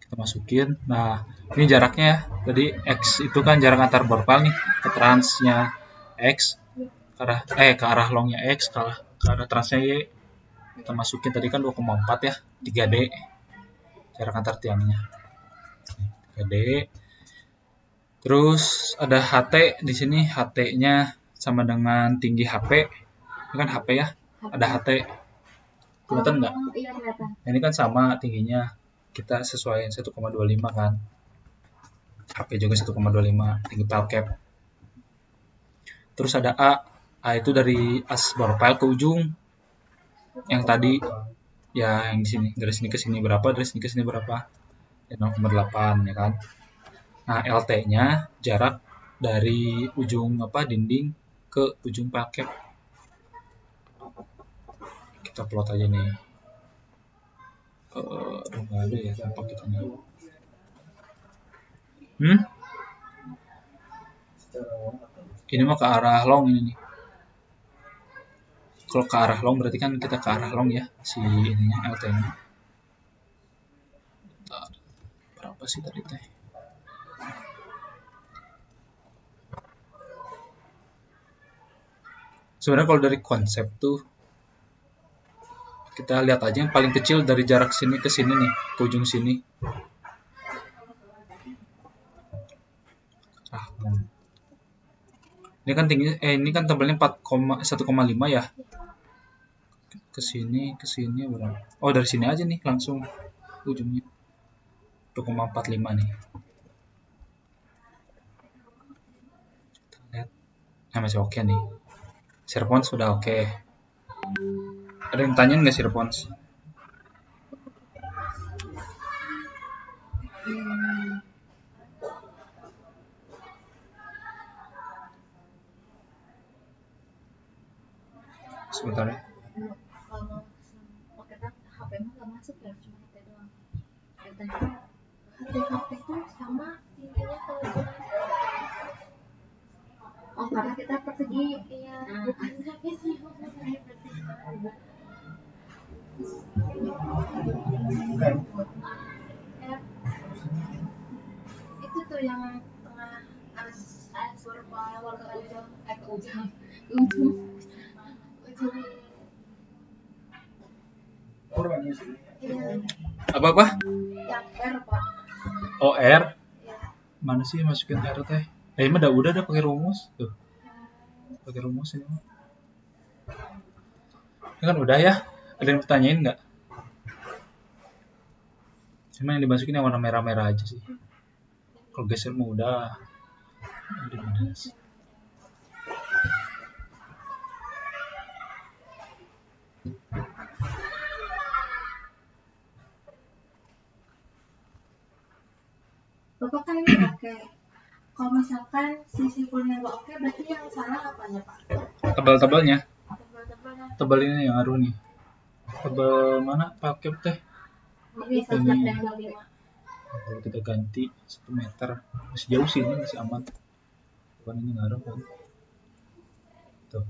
Speaker 1: Kita masukin. Nah, ini jaraknya ya. Tadi X itu kan jarak antar borpal nih ke transnya X ke arah longnya X ke arah transnya Y. Kita masukin tadi kan 2,4 ya, 3D jarak antar tiangnya. 3D. Terus ada HT di sini, HT-nya sama dengan tinggi HP. Ini kan HP ya, ada HT. Kelihatan nggak?
Speaker 3: Iya kelihatan.
Speaker 1: Ini kan sama tingginya. Kita sesuaiin 1,25 kan. HP juga 1,25 tinggi pelcap. Terus ada A. A itu dari as borpal ke ujung. Yang tadi ya yang di sini, dari sini ke sini berapa, dari sini ke sini berapa? Ya 0,8 ya kan. Nah, LT-nya jarak dari ujung dinding ke ujung pelcap. Kita plot aja nih. Nggak ada ya tampak kita nih. Ini mah ke arah long ini nih. Kalau ke arah long berarti kan kita ke arah long ya si ininya LT-nya. Berapa sih tadi teh? Sebenarnya kalau dari konsep tuh kita lihat aja yang paling kecil dari jarak sini ke sini nih, ke ujung sini. Ini kan tingginya ini kan tebalnya 1,5 ya. Ke sini berapa? Oh, dari sini aja nih langsung ujungnya. 2,45 nih. Kita lihat. Nah, masih oke nih. Sirpons sudah oke. Ada yang tanya nggak Sirpons? Sebentar ya.
Speaker 3: Kalau kita HP mah nggak masuk ya, cuma HP doang. HP itu sama tingginya kalau oh karena kita persegi iya bukan HP sih itu tuh yang tengah as berpower ke ujung
Speaker 1: Apa?
Speaker 3: Yang R Pak.
Speaker 1: Oh, R. Mana sih masukin R teh? Ini mah udah pakai rumus tuh. Pakai rumus ini mah. Ini kan udah ya. Ada yang pertanyain nggak? Cuma yang dimasukin yang warna merah-merah aja sih. Kalau geser mah udah.
Speaker 3: Bapak kan ini oke. Kalau misalkan si simpulnya nggak oke, berarti yang salah apanya Pak?
Speaker 1: Tebal-tebalnya.
Speaker 3: Tebal-tebalnya.
Speaker 1: Tebal ini yang ngaruh nih. Tebal mana? Pelcap teh.
Speaker 3: Ini 125.
Speaker 1: Kalau kita ganti 1 meter masih jauh sih, ini masih aman, bukan ini ngaruh kan tuh,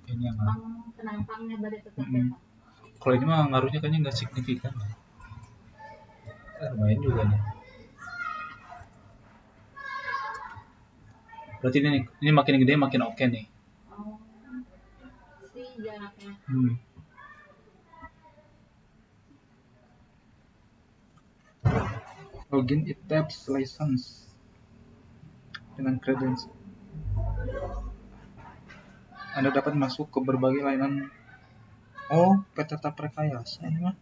Speaker 1: ini yang ngaruh.
Speaker 3: Penampangnya berarti tetap
Speaker 1: Mm-mm. Kalau ini mah ngaruhnya kayaknya nggak signifikan, lumayan juga nih. Berarti ini makin gede makin oke nih.
Speaker 3: si jaraknya.
Speaker 1: Login items license dengan credential. Anda dapat masuk ke berbagai layanan. Oh, peserta Prekayasa ini mah.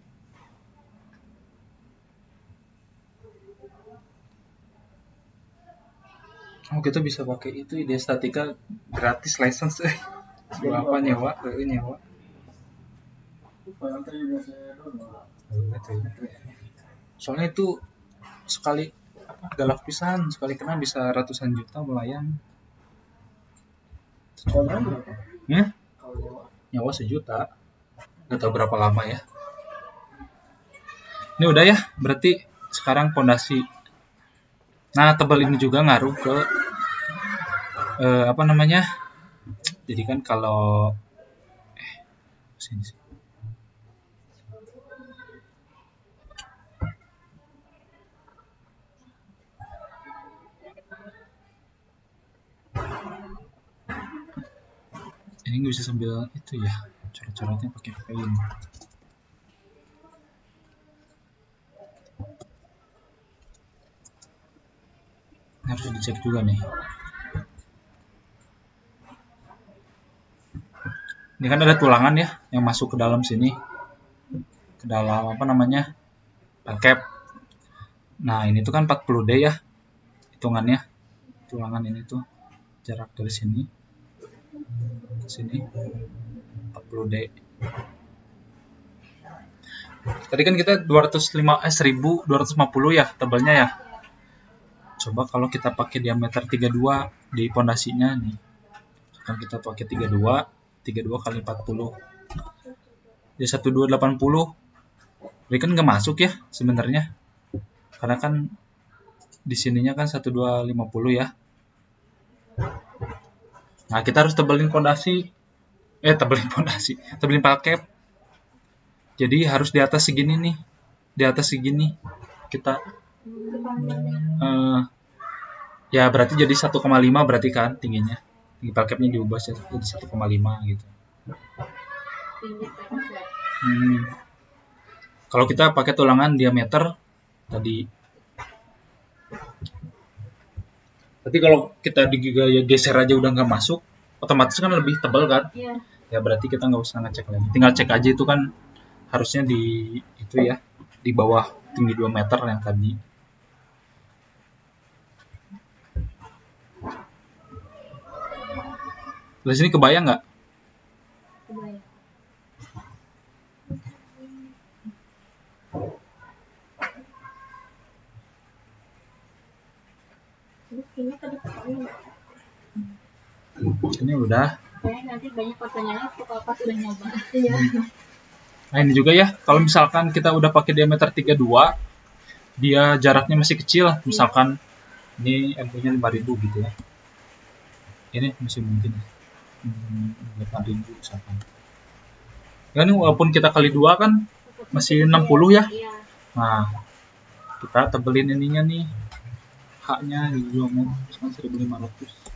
Speaker 1: Oh, kita bisa pakai itu ide statika gratis license. Apa nyewa? Nyewa. Soalnya itu sekali galak pisan, sekali kena bisa ratusan juta melayang. Ya? Nyawa 1 juta. Nggak tahu berapa lama ya. Ini udah ya, berarti sekarang pondasi. Nah, tebal ini juga ngaruh ke apa namanya? Jadi kan kalau sini sih. Ini nggak bisa sambil itu ya, coret-coretnya pakai paint. Harus dicek juga nih. Ini kan ada tulangan ya yang masuk ke dalam sini, ke dalam apa namanya, palcap. Nah ini tuh kan 40D ya hitungannya, tulangan ini tuh jarak dari sini ke sini 40D. Tadi kan kita 1250 ya tebalnya ya. Coba kalau kita pakai diameter 32 di pondasinya nih. Kan kita pakai 32 kali 40. Jadi 1280. Ini kan nggak masuk ya sebenarnya. Karena kan di sininya kan 1250 ya. Nah, kita harus tebelin pondasi. Tebelin palcap. Jadi harus di atas segini nih. Di atas segini kita ya berarti jadi 1,5 berarti kan tingginya. Tinggi palcapnya diubah jadi 1,5 gitu. Kalau kita pakai tulangan diameter tadi. Berarti kalau kita geser aja udah nggak masuk, otomatis kan lebih tebal kan?
Speaker 3: Iya.
Speaker 1: Ya berarti kita nggak usah ngecek lagi. Tinggal cek aja itu kan harusnya di itu ya, di bawah tinggi 2 meter yang tadi. Di sini kebayang nggak?
Speaker 3: Kebayang.
Speaker 1: Ini udah.
Speaker 3: Kayaknya nanti banyak pertanyaan pas udah nyoba. Iya.
Speaker 1: Nah ini juga ya, kalau misalkan kita udah pakai diameter 32, dia jaraknya masih kecil, misalkan ini MU-nya 5000 gitu ya. Ini masih mungkin 8000 misalkan. Ya ini walaupun kita kali 2 kan masih 60 ya. Nah, kita tebelin ininya nih. H-nya di 1500.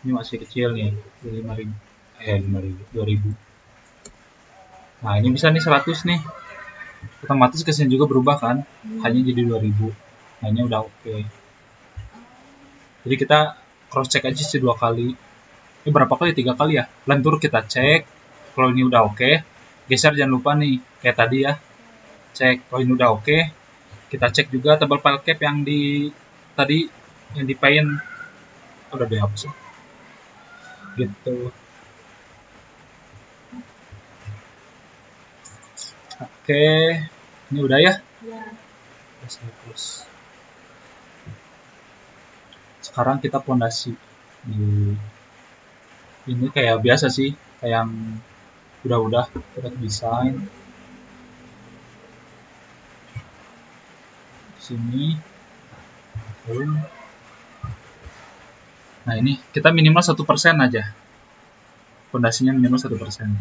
Speaker 1: Ini masih kecil nih, 2000. Nah, ini bisa nih 100 nih. Otomatis kesini juga berubah kan, hanya jadi 2000. Nah, ini udah oke. Jadi kita cross check aja sih 2 kali. Ini berapa kali? 3 kali ya. Lentur kita cek. Kalau ini udah oke, geser jangan lupa nih, kayak tadi ya. Cek kalau ini udah oke, kita cek juga tebal palcap yang di tadi yang di paint udah dihapus gitu. Oke, ini udah ya. Terus sekarang kita pondasi. Ini kayak biasa sih, kayak yang udah desain. Sini. Nah ini kita minimal 1% aja. Pondasinya minimal 1%.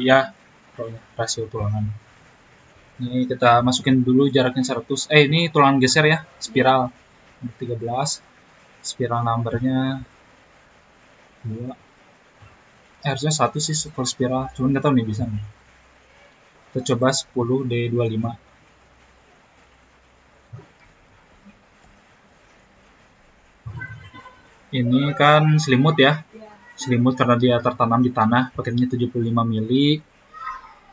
Speaker 1: Ya rasio tulangan. Ini kita masukin dulu jaraknya 100. Ini tulangan geser ya, spiral 13. Spiral numbernya 2. Harusnya 1 sih kalau spiral, cuman nggak tahu nih bisa nih. Kita coba 10 D25. Ini kan selimut ya. Selimut karena dia tertanam di tanah, paketnya 75 mili.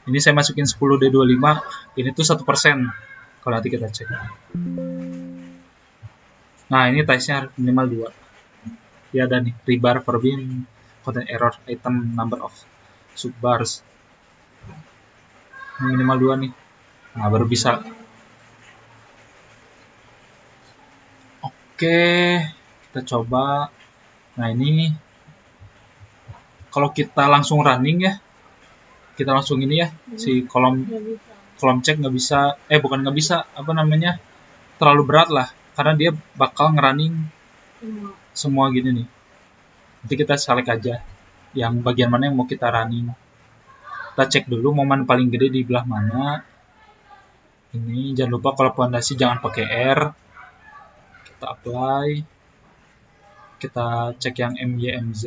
Speaker 1: Ini saya masukin 10 D25. Ini tuh 1%. Kalau nanti kita cek. Nah, ini size-nya minimal 2. Ya ada nih, rebar per bin, content error, item number of subbars. Ini minimal 2 nih. Nah, baru bisa. Oke, kita coba. Nah, ini kalau kita langsung running ya, kita langsung ini ya, si kolom cek nggak bisa, bukan nggak bisa, apa namanya, terlalu berat lah, karena dia bakal ngerunning semua gini nih. Nanti kita select aja yang bagian mana yang mau kita running. Kita cek dulu momen paling gede di belah mana. Ini jangan lupa kalau pondasi jangan pakai R. Kita apply. Kita cek yang MYZ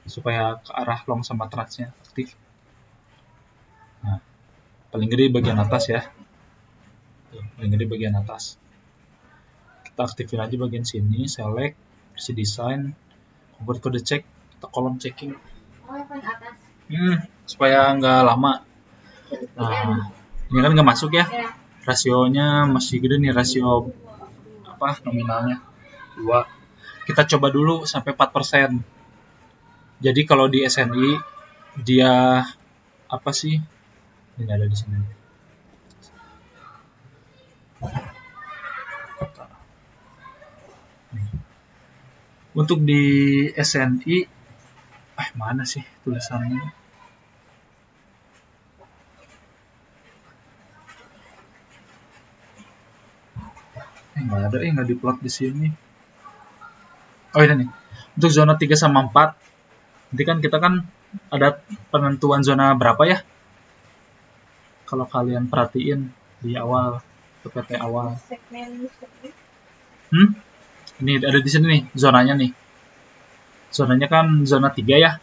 Speaker 1: supaya ke arah long sama trustnya aktif. Nah, paling gede bagian atas ya. Paling gede bagian atas. Kita aktifin aja bagian sini, select, versi design, convert to the check, kita kolom checking. Supaya nggak lama. Nah, ini kan nggak masuk ya. Rasionya masih gede nih, rasio apa nominalnya 2. Kita coba dulu sampai 4%. Jadi kalau di SNI dia apa sih? Ini ada di sini. Untuk di SNI, mana sih tulisannya? Nggak ada, nggak diplot di sini. Oh ini nih, untuk zona 3 sama 4, nanti kan kita kan ada penentuan zona berapa ya? Kalau kalian perhatiin di awal, PPT awal. Ini ada di sini nih, zonanya nih. Zonanya kan zona 3 ya.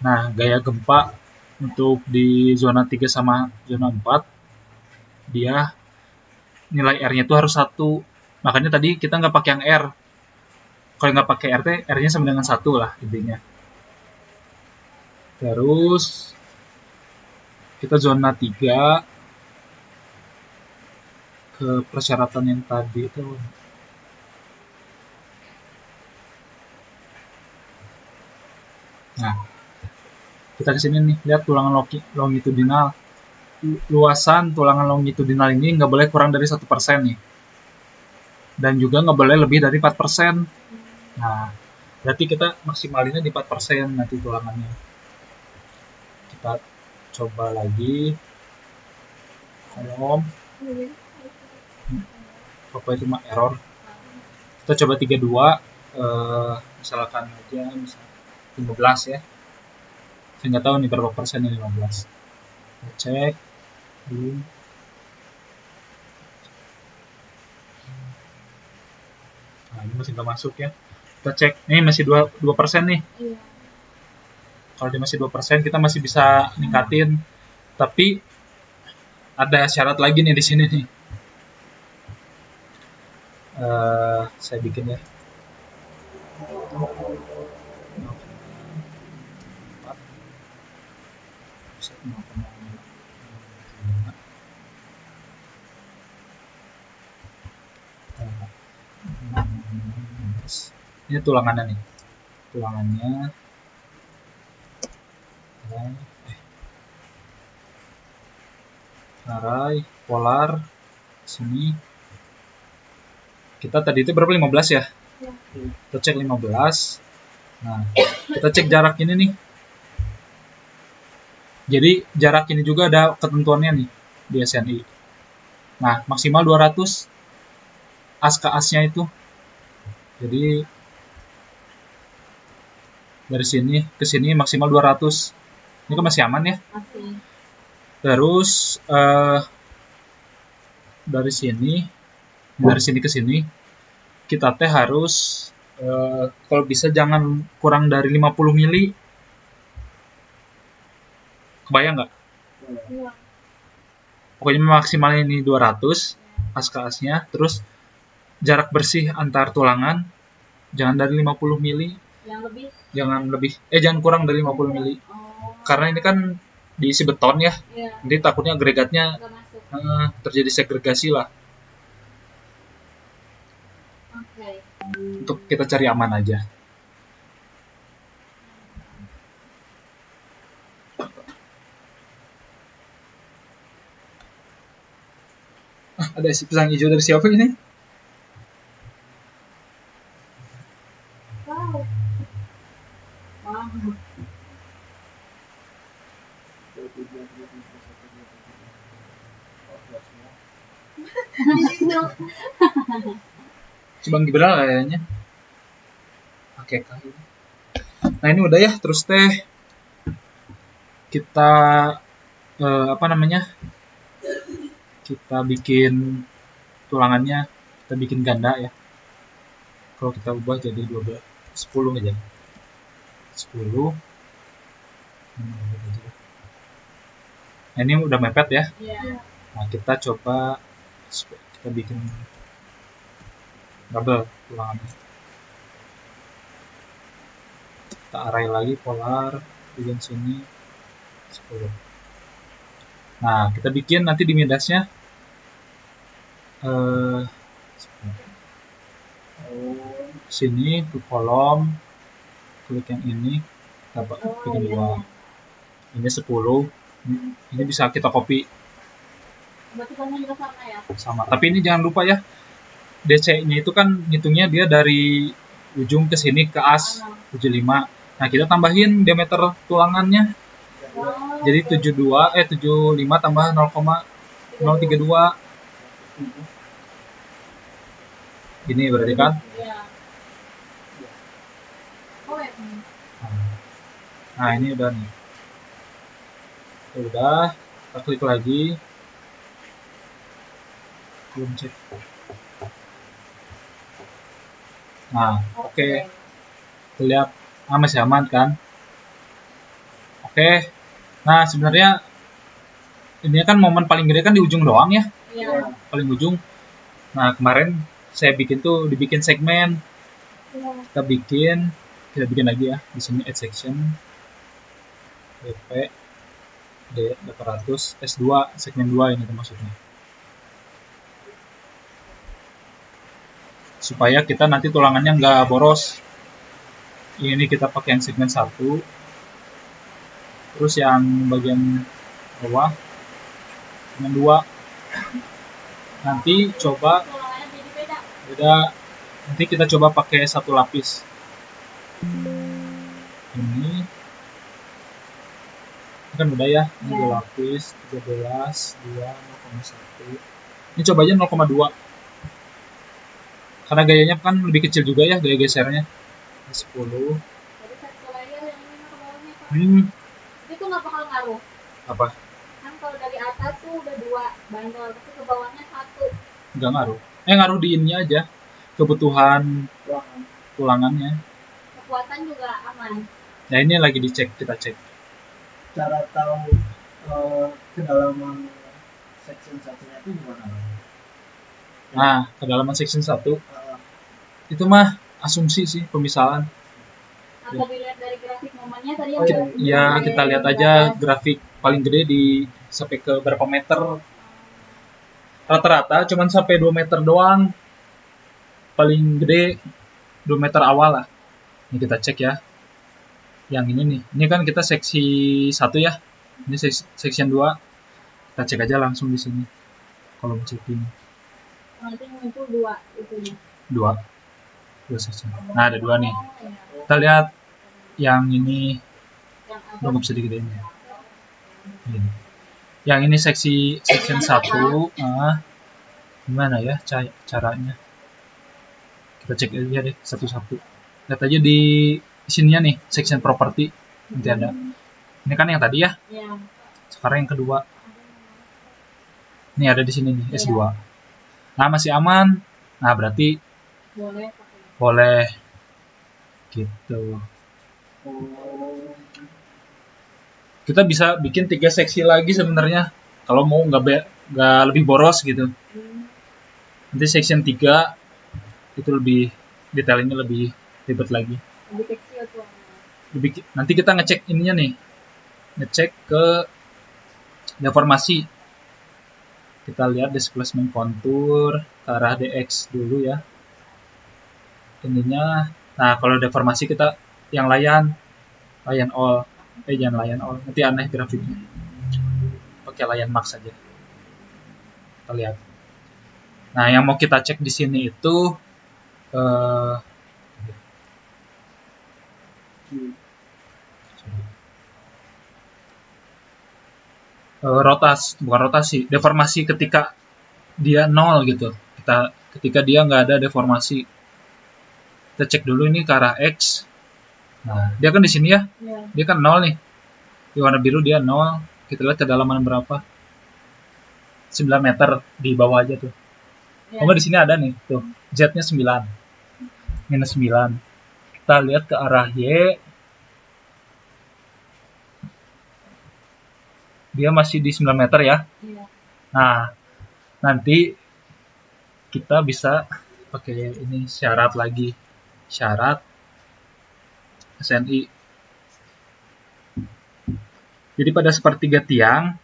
Speaker 1: Nah, gaya gempa untuk di zona 3 sama zona 4, dia nilai R-nya itu harus 1. Makanya tadi kita nggak pakai yang R. Kalau nggak pakai RT, R-nya sama dengan 1 lah intinya. Terus kita zona 3 ke persyaratan yang tadi itu. Nah, kita ke sini nih, lihat tulangan longitudinal. Luasan tulangan longitudinal ini nggak boleh kurang dari 1% nih. Dan juga nggak boleh lebih dari 4%. Nah, berarti kita maksimalinnya di 4% nanti tulangannya. Kita coba lagi. Kolom. Apa itu mah error. Kita coba 32. Misalkan aja misalkan 15 ya. Saya nggak tahu nih berapa persen ini 15. Kita cek. Nah, ini masih nggak masuk ya. Kita cek, ini masih 2% nih. Iya. Kalau dia masih 2%, kita masih bisa ningkatin. Tapi ada syarat lagi nih di sini nih. Saya bikin ya. Ini tulangannya nih. Tulangannya. Arai, polar, sini. Kita tadi itu berapa? 15 ya? Kita cek 15. Nah, kita cek jarak ini nih. Jadi jarak ini juga ada ketentuannya nih di SNI. Nah, maksimal 200 as ke asnya itu. Jadi dari sini ke sini maksimal 200. Ini kan masih aman ya.
Speaker 3: Masih.
Speaker 1: Terus dari sini ke sini kita teh harus kalau bisa jangan kurang dari 50 mili. Kebayang nggak?
Speaker 3: Iya.
Speaker 1: Pokoknya maksimalnya ini 200 as ke asnya. Terus jarak bersih antar tulangan jangan dari 50 mili. Jangan kurang dari 50 mili.
Speaker 3: Oh.
Speaker 1: Karena ini kan diisi beton ya.
Speaker 3: Iya.
Speaker 1: Jadi takutnya agregatnya
Speaker 3: Nggak masuk.
Speaker 1: terjadi segregasi lah.
Speaker 3: Oke.
Speaker 1: Untuk kita cari aman aja. Ada pisang hijau dari siapa ini?
Speaker 3: Wow. Wow.
Speaker 1: Cibang Gibral kayaknya. Oke, nah ini udah ya. Terus teh kita apa namanya? Kita bikin tulangannya, kita bikin ganda ya. Kalau kita ubah jadi 12, 10 aja. 10. Nah, ini udah mepet ya.
Speaker 3: Iya.
Speaker 1: Nah, kita coba kita bikin double tulangannya. Kita array lagi polar bagian sini 10. Nah, kita bikin nanti di midasnya sini ke kolom, klik yang ini, dapat bikin dua. Ini 10. Ini bisa kita copy.
Speaker 3: Berarti kamu juga sama ya?
Speaker 1: Sama. Tapi ini jangan lupa ya. DC-nya itu kan ngitungnya dia dari ujung ke sini ke as 75. Nah, kita tambahin diameter tulangannya. Jadi 75 tambah 0,032. Ini berarti kan?
Speaker 3: Iya. Oh, ya.
Speaker 1: Nah, ini udah nih. Udah, kita klik lagi. Belum cek. Nah, oke. Kita lihat, masih aman kan? Oke. Nah, sebenarnya ini kan momen paling gede kan di ujung doang ya.
Speaker 3: Iya.
Speaker 1: Paling ujung. Nah, kemarin saya dibikin segmen. Kita bikin lagi ya. Di sini add section. BP D 800 S2 segmen 2 ini maksudnya. Supaya kita nanti tulangannya nggak boros. Ini kita pakai yang segmen 1. Terus yang bagian bawah segmen 2. Nanti coba beda. Nanti kita coba pakai satu lapis. Ini kan udah ya. Ini 2 lapis, 13, 2, 0,1. Ini coba aja 0,2. Karena gayanya kan lebih kecil juga ya gaya gesernya. 10.
Speaker 3: Jadi satu layer yang ini ke bawahnya Pak. Itu nggak bakal ngaruh.
Speaker 1: Apa?
Speaker 3: Kan kalau dari atas tuh udah 2 bandel, tapi ke bawahnya 1.
Speaker 1: Nggak ngaruh. Ngaruh di ininya aja. Kebutuhan tulangannya.
Speaker 3: Kekuatan juga aman.
Speaker 1: Nah, ini lagi kita cek.
Speaker 2: Cara tahu kedalaman section 1-nya itu gimana?
Speaker 1: Nah, kedalaman section 1 itu mah asumsi sih, pemisalan.
Speaker 3: Atau dilihat dari grafik momennya tadi
Speaker 1: ya, kita lihat aja grafik paling gede sampai ke berapa meter. Rata-rata cuman sampai 2 meter doang. Paling gede 2 meter awal lah. Ini kita cek ya. Yang ini nih. Ini kan kita seksi 1 ya. Ini section 2. Kita cek aja langsung di sini. Kolom checking.
Speaker 3: Nanti muncul 2 itunya.
Speaker 1: 2 section. Nah, ada 2 nih. Kita lihat yang ini belum bisa digedein ya. Gini. Yang ini section 1, gimana ya caranya? Kita cek aja deh satu-satu. Lihat aja di sininya nih, section property. Nanti ada. Ini kan yang tadi ya.
Speaker 3: Iya.
Speaker 1: Sekarang yang kedua. Ini ada di sini nih, S2. Nah, masih aman. Nah, berarti
Speaker 3: Boleh pakai.
Speaker 1: boleh. Gitu. Kita bisa bikin 3 seksi lagi sebenarnya. Kalau mau nggak lebih boros gitu. Nanti section 3 itu lebih detailnya lebih ribet lagi.
Speaker 3: Lebih kecil tuh.
Speaker 1: Nanti kita ngecek ininya nih. Ngecek ke deformasi. Kita lihat displacement kontur ke arah DX dulu ya. Ininya. Nah, kalau deformasi kita yang layan all. Jangan layan all. Nanti aneh grafiknya. Pakai layan max saja. Kita lihat. Nah, yang mau kita cek di sini itu bukan rotasi, deformasi ketika dia 0 gitu. Ketika dia nggak ada deformasi. Kita cek dulu ini ke arah X. Nah, dia kan di sini ya. Dia kan 0 nih. Di warna biru dia 0. Kita lihat kedalaman berapa. 9 meter di bawah aja tuh. Oh, di sini ada nih, tuh. Z-nya 9. Minus 9. Kita lihat ke arah Y. Dia masih di 9 meter ya. Nah, nanti kita bisa pakai ini syarat lagi. Syarat SNI. Jadi pada sepertiga tiang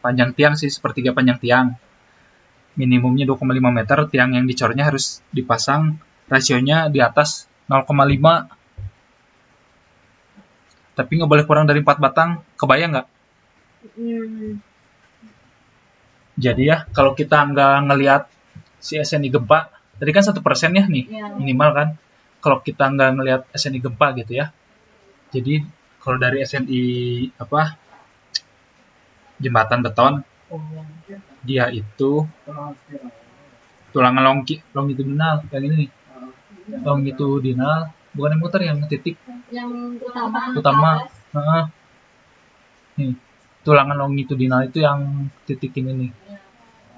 Speaker 1: panjang tiang sih, sepertiga panjang tiang. Minimumnya 2,5 meter, tiang yang dicornya harus dipasang rasionya di atas 0,5. Tapi nggak boleh kurang dari 4 batang. Kebayang nggak? Jadi ya, kalau kita nggak ngelihat si SNI gempa, tadi kan 1% ya nih, minimal kan. Kalau kita nggak ngelihat SNI gempa gitu ya. Jadi kalau dari SNI jembatan beton, dia itu tulangan longitudinal, yang ini nih. Longitudinal, bukan yang muter, yang titik.
Speaker 3: Yang
Speaker 1: utama. Nih, tulangan longitudinal itu yang titik ini nih.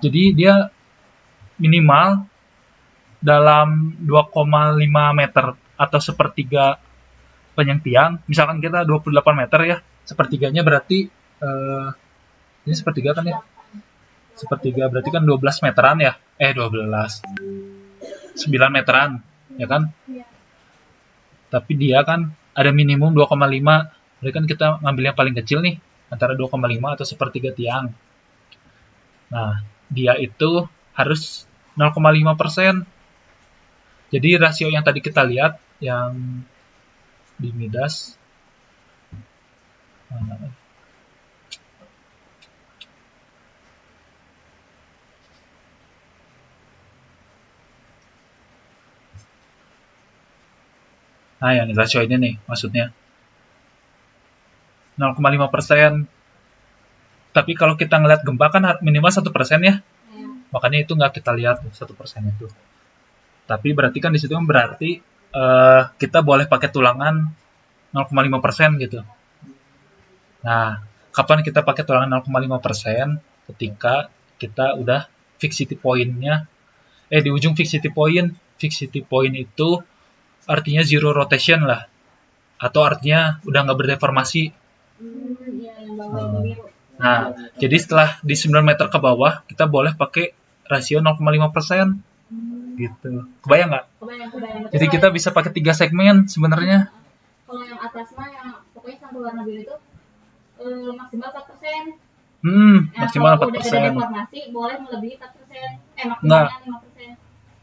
Speaker 1: Jadi dia minimal dalam 2,5 meter atau sepertiga panjang tiang. Misalkan kita 28 meter ya, sepertiganya berarti ini sepertiga kan ya? Sepertiga berarti kan 12 meteran ya? 9 meteran, ya kan? Tapi dia kan ada minimum 2,5. Berarti kan kita ngambil yang paling kecil nih, antara 2,5 atau sepertiga tiang. Nah, dia itu harus 0,5%. Jadi rasio yang tadi kita lihat, yang di Midas, nah yang rasio ini nih maksudnya 0,5%. Tapi kalau kita ngeliat gempa kan minimal 1% ya. Makanya itu nggak kita lihat 1% itu. Tapi berarti kan di situ berarti kita boleh pakai tulangan 0,5% gitu. Nah, kapan kita pakai tulangan 0,5%? Ketika kita udah fixity point-nya di ujung fixity point. Fixity point itu artinya zero rotation lah, atau artinya udah nggak berdeformasi. Nah, jadi setelah di 9 meter ke bawah, kita boleh pakai rasio 0,5%. Gitu. Kebayang nggak?
Speaker 3: Kebayang.
Speaker 1: Jadi kita bisa pakai 3 segmen sebenarnya.
Speaker 3: Kalau yang atas mah yang pokoknya sampai warna biru itu maksimal 4%.
Speaker 1: Maksimal 4%.
Speaker 3: Kalau udah ada deformasi, boleh melebihi 4%. Maksimalnya 5%.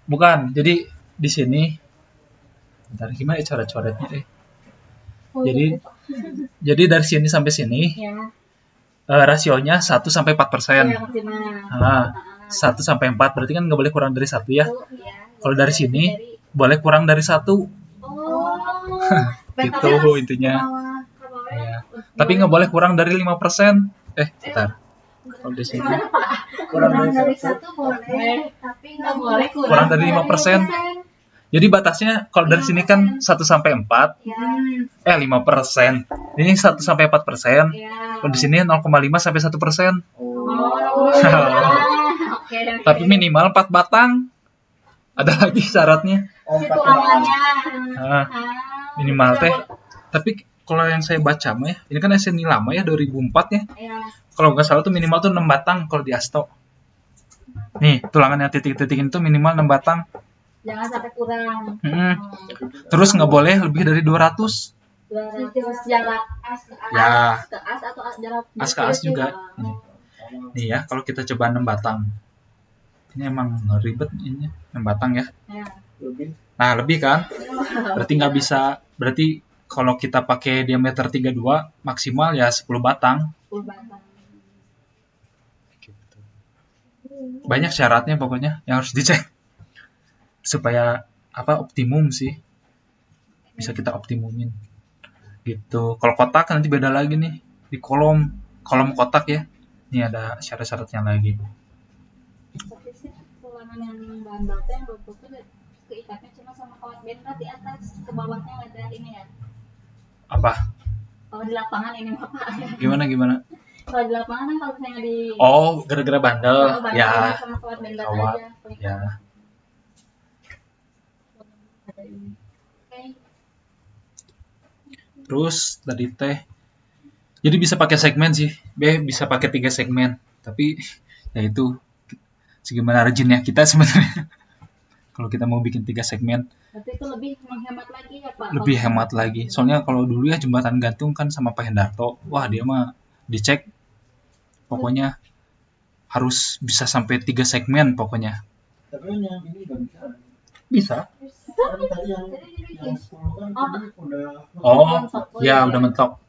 Speaker 1: Bukan, jadi di sini bentar, gimana ya coret-coretnya jadi dari sini sampai sini rasionya 1 sampai 4%. 1 sampai 4 berarti kan nggak boleh kurang dari 1 ya. Kalau dari sini boleh kurang dari 1. Gitu intinya. Tapi nggak boleh kurang dari 5%. Bentar. Kalau di sini
Speaker 3: kurang dari 1 boleh, tapi nggak boleh
Speaker 1: kurang dari 5%. Jadi batasnya kalau dari sini kan 1 sampai 4,
Speaker 3: Ya.
Speaker 1: 5%. Ini 1 sampai 4%.
Speaker 3: Ya.
Speaker 1: Kalau di sini 0,5 sampai 1%.
Speaker 3: Oh. Oke.
Speaker 1: Tapi minimal 4 batang. Ada lagi syaratnya.
Speaker 3: Itu awalnya.
Speaker 1: Nah, minimal teh. Tapi kalau yang saya baca mah ya, ini kan SNI lama ya 2004 ya.
Speaker 3: Ya.
Speaker 1: Kalau nggak salah tuh minimal tuh 6 batang kalau di Asto. Nih, tulangan yang titik-titik itu minimal 6 batang.
Speaker 3: Jangan sampai kurang.
Speaker 1: Terus nggak boleh lebih dari 200.
Speaker 3: 200 jarak as ke as,
Speaker 1: Ya.
Speaker 3: ke as atau jarak
Speaker 1: As ke as juga. Nih ya, kalau kita coba 6 batang. Ini emang ribet ini 6 batang ya.
Speaker 3: Ya.
Speaker 1: Nah, lebih kan? Berarti nggak bisa, berarti kalau kita pakai diameter 32 maksimal ya 10 batang.
Speaker 3: 10 batang.
Speaker 1: Gitu. Banyak syaratnya pokoknya yang harus dicek. Supaya optimum sih. Bisa kita optimumin. Gitu. Kalau kotak nanti beda lagi nih. Di kolom kotak ya. Ini ada syarat-syaratnya lagi.
Speaker 3: Tapi sih tulangan yang bahan baku yang 20 itu keikatnya cuma sama kawat benrat di atas, ke bawahnya nggak ada ini ya.
Speaker 1: Apa?
Speaker 3: Kalau di lapangan ini apa?
Speaker 1: Gimana?
Speaker 3: Kalau di lapangan kan kalau misalnya di
Speaker 1: Gara-gara bandel.
Speaker 3: bandel
Speaker 1: Ya.
Speaker 3: sama kawat benrat
Speaker 1: Kawat.
Speaker 3: aja.
Speaker 1: Ya.
Speaker 3: Ada ini. Oke.
Speaker 1: Terus tadi teh. Jadi bisa pakai segmen sih. Bisa pakai 3 segmen. Tapi ya itu segimana rajinnya kita sebenarnya. Kalau kita mau bikin 3 segmen,
Speaker 3: Tapi itu lebih menghemat lagi ya Pak.
Speaker 1: lebih hemat lagi. Soalnya kalau dulu ya jembatan gantung kan sama Pak Hendarto, wah dia mah dicek pokoknya harus bisa sampai 3 segmen pokoknya.
Speaker 2: Tapi yang ini nggak bisa.
Speaker 1: Bisa.
Speaker 2: Kan tadi yang 10 kan tadi udah.
Speaker 1: Ya udah mentok.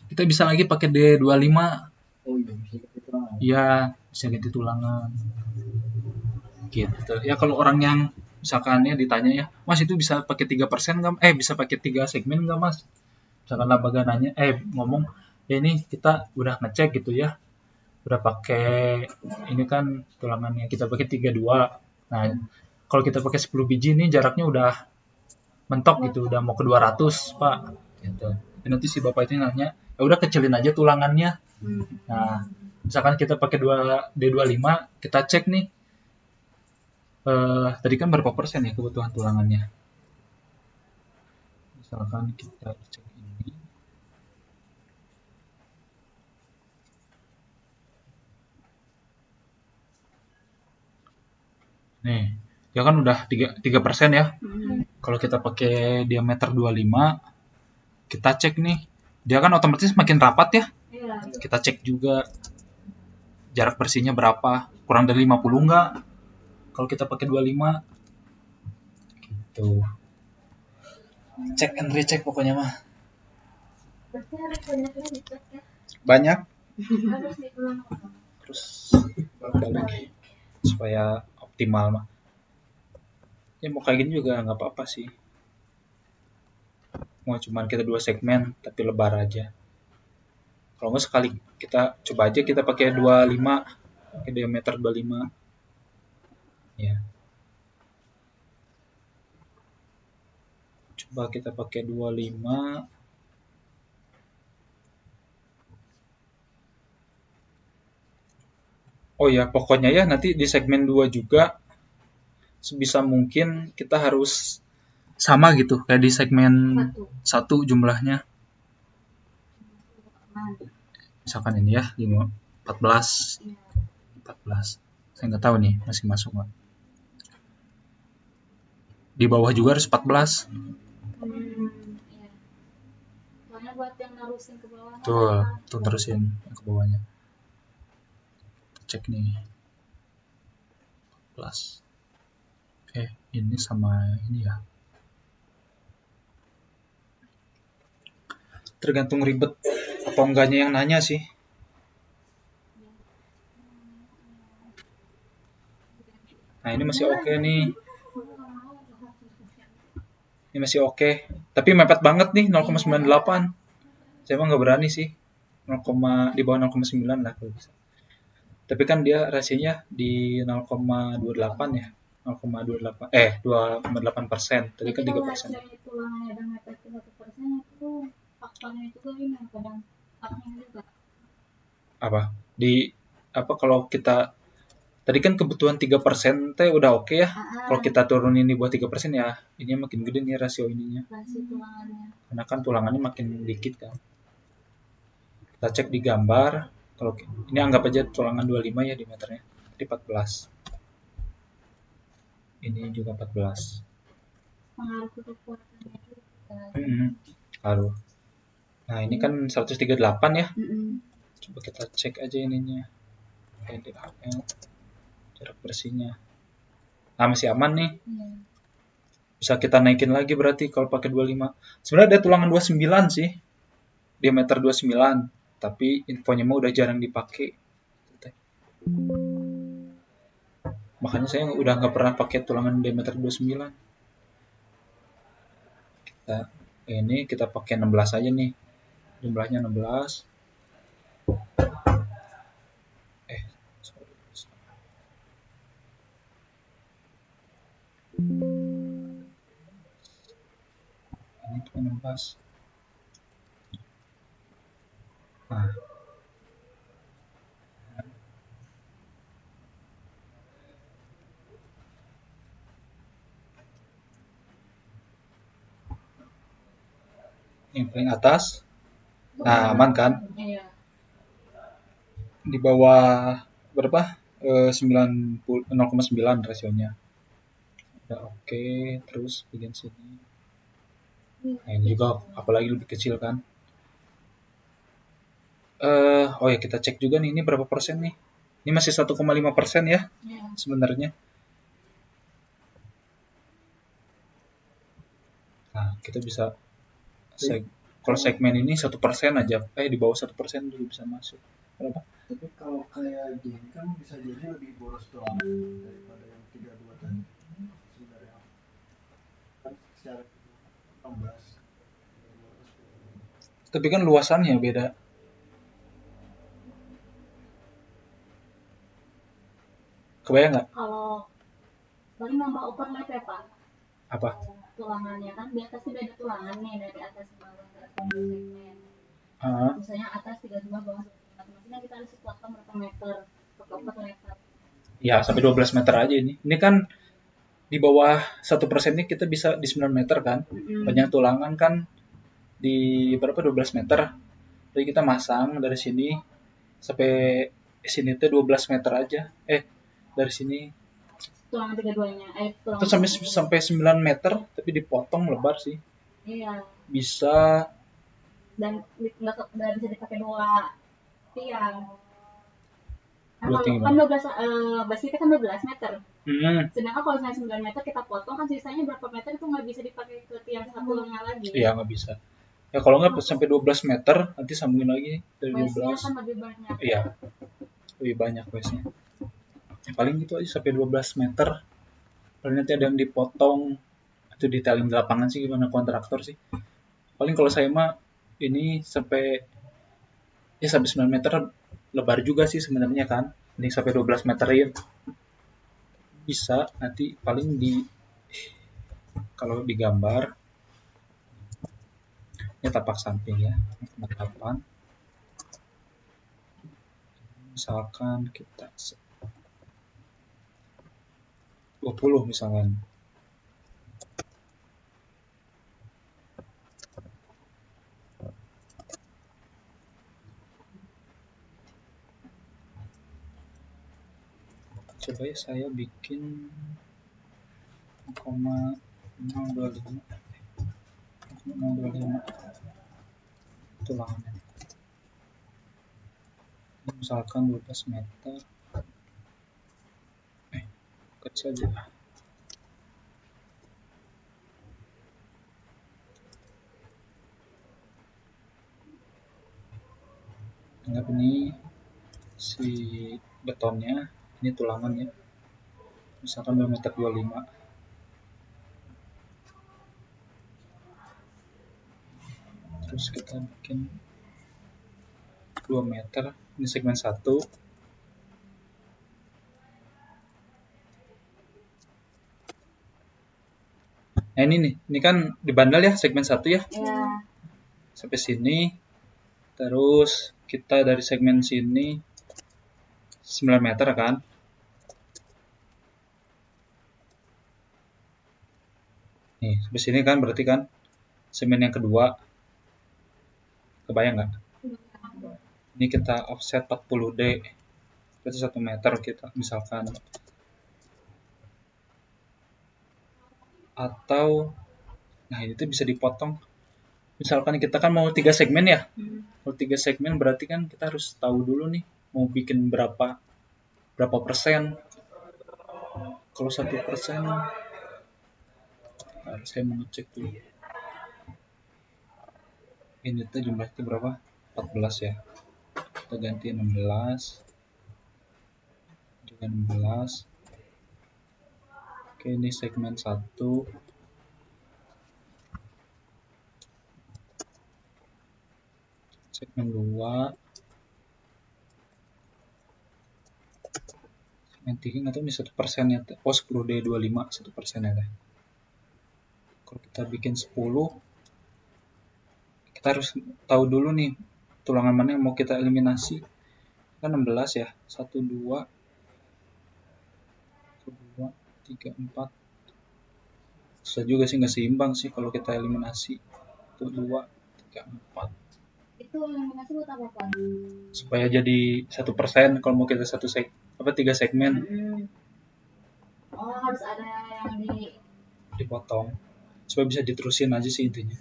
Speaker 1: Kita bisa lagi pakai D25.
Speaker 2: Oh iya bisa gitu lah.
Speaker 1: Iya, bisa ganti tulangan. Gitu. Ya kalau orang yang misalkan ya ditanya ya, Mas itu bisa pakai 3% nggak? Bisa pakai 3 segmen nggak Mas? Misalkan Labaga nanya, ngomong, ya ini kita udah ngecek gitu ya, udah pakai ini kan tulangannya kita pakai 32. Nah kalau kita pakai 10 biji ini jaraknya udah mentok gitu, udah mau ke 200 Pak. Gitu. Dan nanti si bapak itu nanya, ya udah kecilin aja tulangannya. Nah misalkan kita pakai D25, kita cek nih. Tadi kan berapa persen ya kebutuhan tulangannya? Misalkan kita cek ini. Nih, ya kan udah 3% ya. Kalau kita pakai diameter 25, kita cek nih. Dia kan otomatis makin rapat ya.
Speaker 3: Iya.
Speaker 1: Kita cek juga jarak bersihnya berapa. Kurang dari 50 enggak? Kalau kita pakai 25. Gitu. Cek and recheck pokoknya mah.
Speaker 3: Berarti harus banyaknya dicek ya.
Speaker 1: Banyak.
Speaker 3: Harus diulang.
Speaker 1: Terus balik supaya optimal mah. Ya mau kayak gini juga nggak apa-apa sih. Mau cuman kita 2 segmen tapi lebar aja. Kalau nggak sekali kita coba aja kita pakai 25, pakai diameter 25. Ya. Coba kita pakai 25. Oh ya, pokoknya ya nanti di segmen 2 juga sebisa mungkin kita harus sama gitu kayak di segmen 1 jumlahnya. Misalkan ini ya 14. Saya nggak tahu nih masih masuk nggak. Di bawah juga harus 14.
Speaker 3: Iya. Soalnya buat yang narusin ke bawah.
Speaker 1: Tuh terusin ke bawahnya. Cek nih. 14. Ini sama ini ya. Tergantung ribet atau enggaknya yang nanya sih. Nah ini masih oke nih. Ini masih oke. Tapi mepet banget nih 0,98. Saya mah nggak berani sih 0, di bawah 0,9 lah kalau bisa. Tapi kan dia rasionya di 0,28 ya. 0,28 2,8%. Tadi
Speaker 3: Tapi
Speaker 1: kan
Speaker 3: kalau
Speaker 1: 3%.
Speaker 3: hasilnya tulangannya dan mepet 1% itu faktornya juga ini kadang faktornya juga.
Speaker 1: Apa? Kalau kita tadi kan kebutuhan 3% teh udah oke ya. Kalau kita turunin di bawah 3% ya, ini makin gede nih rasio ininya.
Speaker 3: Rasio tulangannya.
Speaker 1: Karena kan tulangannya makin dikit kan. Kita cek di gambar, kalau ini anggap aja tulangan 25 ya di meternya. Di 14. Ini juga 14.
Speaker 3: Pengaruh ke kekuatannya juga.
Speaker 1: Lalu. Nah, ini kan 138 ya.
Speaker 3: Mm-mm.
Speaker 1: Coba kita cek aja ininya. LDAL. Jarak bersihnya. Nah, masih aman nih.
Speaker 3: Iya.
Speaker 1: Bisa kita naikin lagi berarti kalau pakai 25. Sebenarnya ada tulangan 29 sih. Diameter 29. Tapi infonya mah udah jarang dipakai. Makanya saya udah nggak pernah pakai tulangan diameter 29. Kita pakai 16 aja nih. Jumlahnya 16. Ini tuh 16. Nah. Yang paling atas. Nah, aman kan?
Speaker 3: Iya.
Speaker 1: Di bawah berapa? 0,9 rasionya. Udah oke. Terus bagian sini. Nah, ini juga apalagi lebih kecil kan. Oh ya, kita cek juga nih, ini berapa persen nih? Ini masih 1,5% ya sebenarnya. Nah, kita bisa kalau segmen ini 1% aja, di bawah 1% juga bisa masuk. Berapa?
Speaker 2: Tapi kalau kayak gini kan bisa jadi lebih boros doang daripada yang 32 tadi sebenarnya. Kan secara 16.
Speaker 1: Tapi kan luasannya beda. Kebayang nggak?
Speaker 3: Kalau paling nambah overlap ya Pak.
Speaker 1: Apa?
Speaker 3: Tulangannya kan di atas beda tulangan nih dari atas ke bawah segmen. Misalnya atas 32 bawah 1,5. Maksudnya kita harus potong berapa meter? Berapa meter?
Speaker 1: Ya, sampai 12 meter aja ini. Ini kan di bawah 1% ini kita bisa di 9 meter kan. Banyak tulangan kan di berapa 12 meter. Jadi kita masang dari sini sampai sini tuh 12 meter aja. Dari sini
Speaker 3: tulangan 32-nya.
Speaker 1: Itu sampai 9 meter tapi dipotong lebar sih.
Speaker 3: Iya.
Speaker 1: Bisa.
Speaker 3: Dan nggak bisa dipakai 2 tiang.
Speaker 1: Kan
Speaker 3: 12 base kita kan 12 meter.
Speaker 1: Sedangkan
Speaker 3: kalau misalnya 9 meter kita potong kan sisanya berapa meter itu nggak bisa dipakai ke tiang satunya lagi.
Speaker 1: Iya, nggak bisa. Ya kalau nggak sampai 12 meter nanti sambungin lagi dari 12.
Speaker 3: Base-nya kan lebih banyak.
Speaker 1: Iya. Lebih banyak base-nya. Ya, paling gitu aja sampai 12 meter. Paling nanti ada yang dipotong itu detailing di lapangan sih gimana kontraktor sih. Paling kalau saya mah ini sampai 9 meter lebar juga sih sebenarnya kan. Ini sampai 12 meterin. Bisa nanti paling kalau digambar ini tapak samping ya, 8. Misalkan kita 20 misalkan. Coba ya saya bikin 0,025 tulangannya. Misalkan 12 meter. Kecil aja. Anggap ini si betonnya, ini tulangannya. Misalkan 2 meter 25. Terus kita bikin 2 meter. Ini segmen 1. Nah ini kan dibandel ya segmen 1 ya.
Speaker 3: Iya.
Speaker 1: Sampai sini. Terus kita dari segmen sini 9 meter kan. Nih, sampai sini kan berarti kan segmen yang kedua. Kebayang nggak? Ini kita offset 40D. Berarti 1 meter kita misalkan. Atau nah itu bisa dipotong. Misalkan kita kan mau 3 segmen ya. Kalau 3 segmen berarti kan kita harus tahu dulu nih mau bikin berapa persen. Kalau 1%, saya mau ngecek dulu. Ini tuh jumlahnya berapa? 14 ya. Kita ganti 16. Juga 16. Oke, ini segmen 1. Segmen 2. Segmen 3 nggak tahu ini 1% ya. Oh 10D25 1% ya. Kalau kita bikin 10, kita harus tahu dulu nih tulangan mana yang mau kita eliminasi. Kan 16 ya. 1, 2, 3, 4. Susah juga sih, nggak seimbang sih kalau kita eliminasi. 1, 2, 3, 4.
Speaker 3: Itu eliminasi buat apa, Pak?
Speaker 1: Supaya jadi 1% kalau mau kita 3 segmen.
Speaker 3: Oh, harus ada yang
Speaker 1: dipotong. Supaya bisa diterusin aja sih intinya.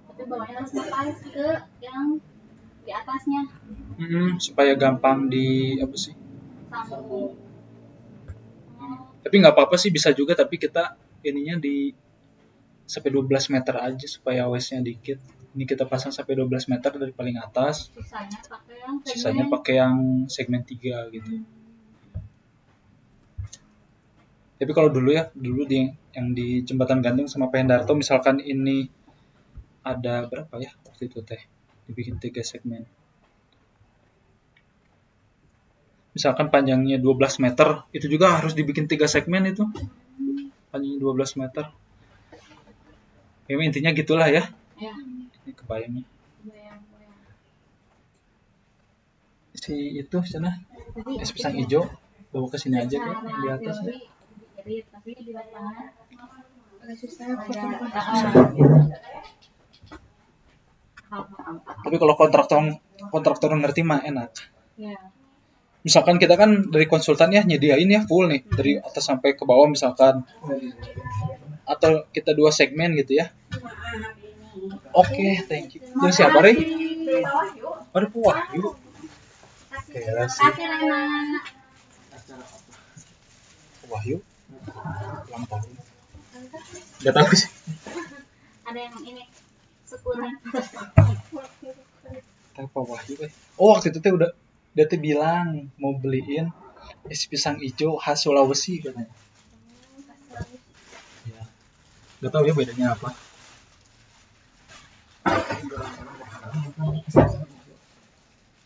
Speaker 3: Tapi bawahnya harus lepas ke yang di atasnya.
Speaker 1: Supaya gampang sambung. Tapi nggak apa-apa sih, bisa juga, tapi kita ininya di sampai 12 meter aja supaya awesnya dikit. Ini kita pasang sampai 12 meter dari paling atas. Sisanya pakai yang segmen 3 gitu. Tapi kalau dulu yang di Jembatan Gantung sama Pendarto, misalkan ini ada berapa ya waktu itu teh? Dibikin 3 segmen. Misalkan panjangnya 12 meter, itu juga harus dibikin 3 segmen itu. Panjangnya 12 meter. Ya, intinya gitulah ya.
Speaker 3: Ya.
Speaker 1: Ini kebayangnya. Si itu sana, es pisang hijau, bawa ke sini aja kan, di atas ya.
Speaker 3: Tapi di lapangan
Speaker 1: Tapi kalau kontraktor ngerti mah enak.
Speaker 3: Ya.
Speaker 1: Misalkan kita kan dari konsultan ya nyediain ya full nih dari atas sampai ke bawah misalkan, atau kita 2 segmen gitu ya. Oke, thank you. Jadi siapa Rey? Ada Wahyu. Oke, Wahyu ulang tahun. Gak tahu sih.
Speaker 3: Ada yang ini syukuran.
Speaker 1: Apa Wahyu? Oh, waktu itu dia tuh bilang mau beliin es pisang hijau khas Sulawesi katanya. Ya. Gak tahu ya bedanya apa.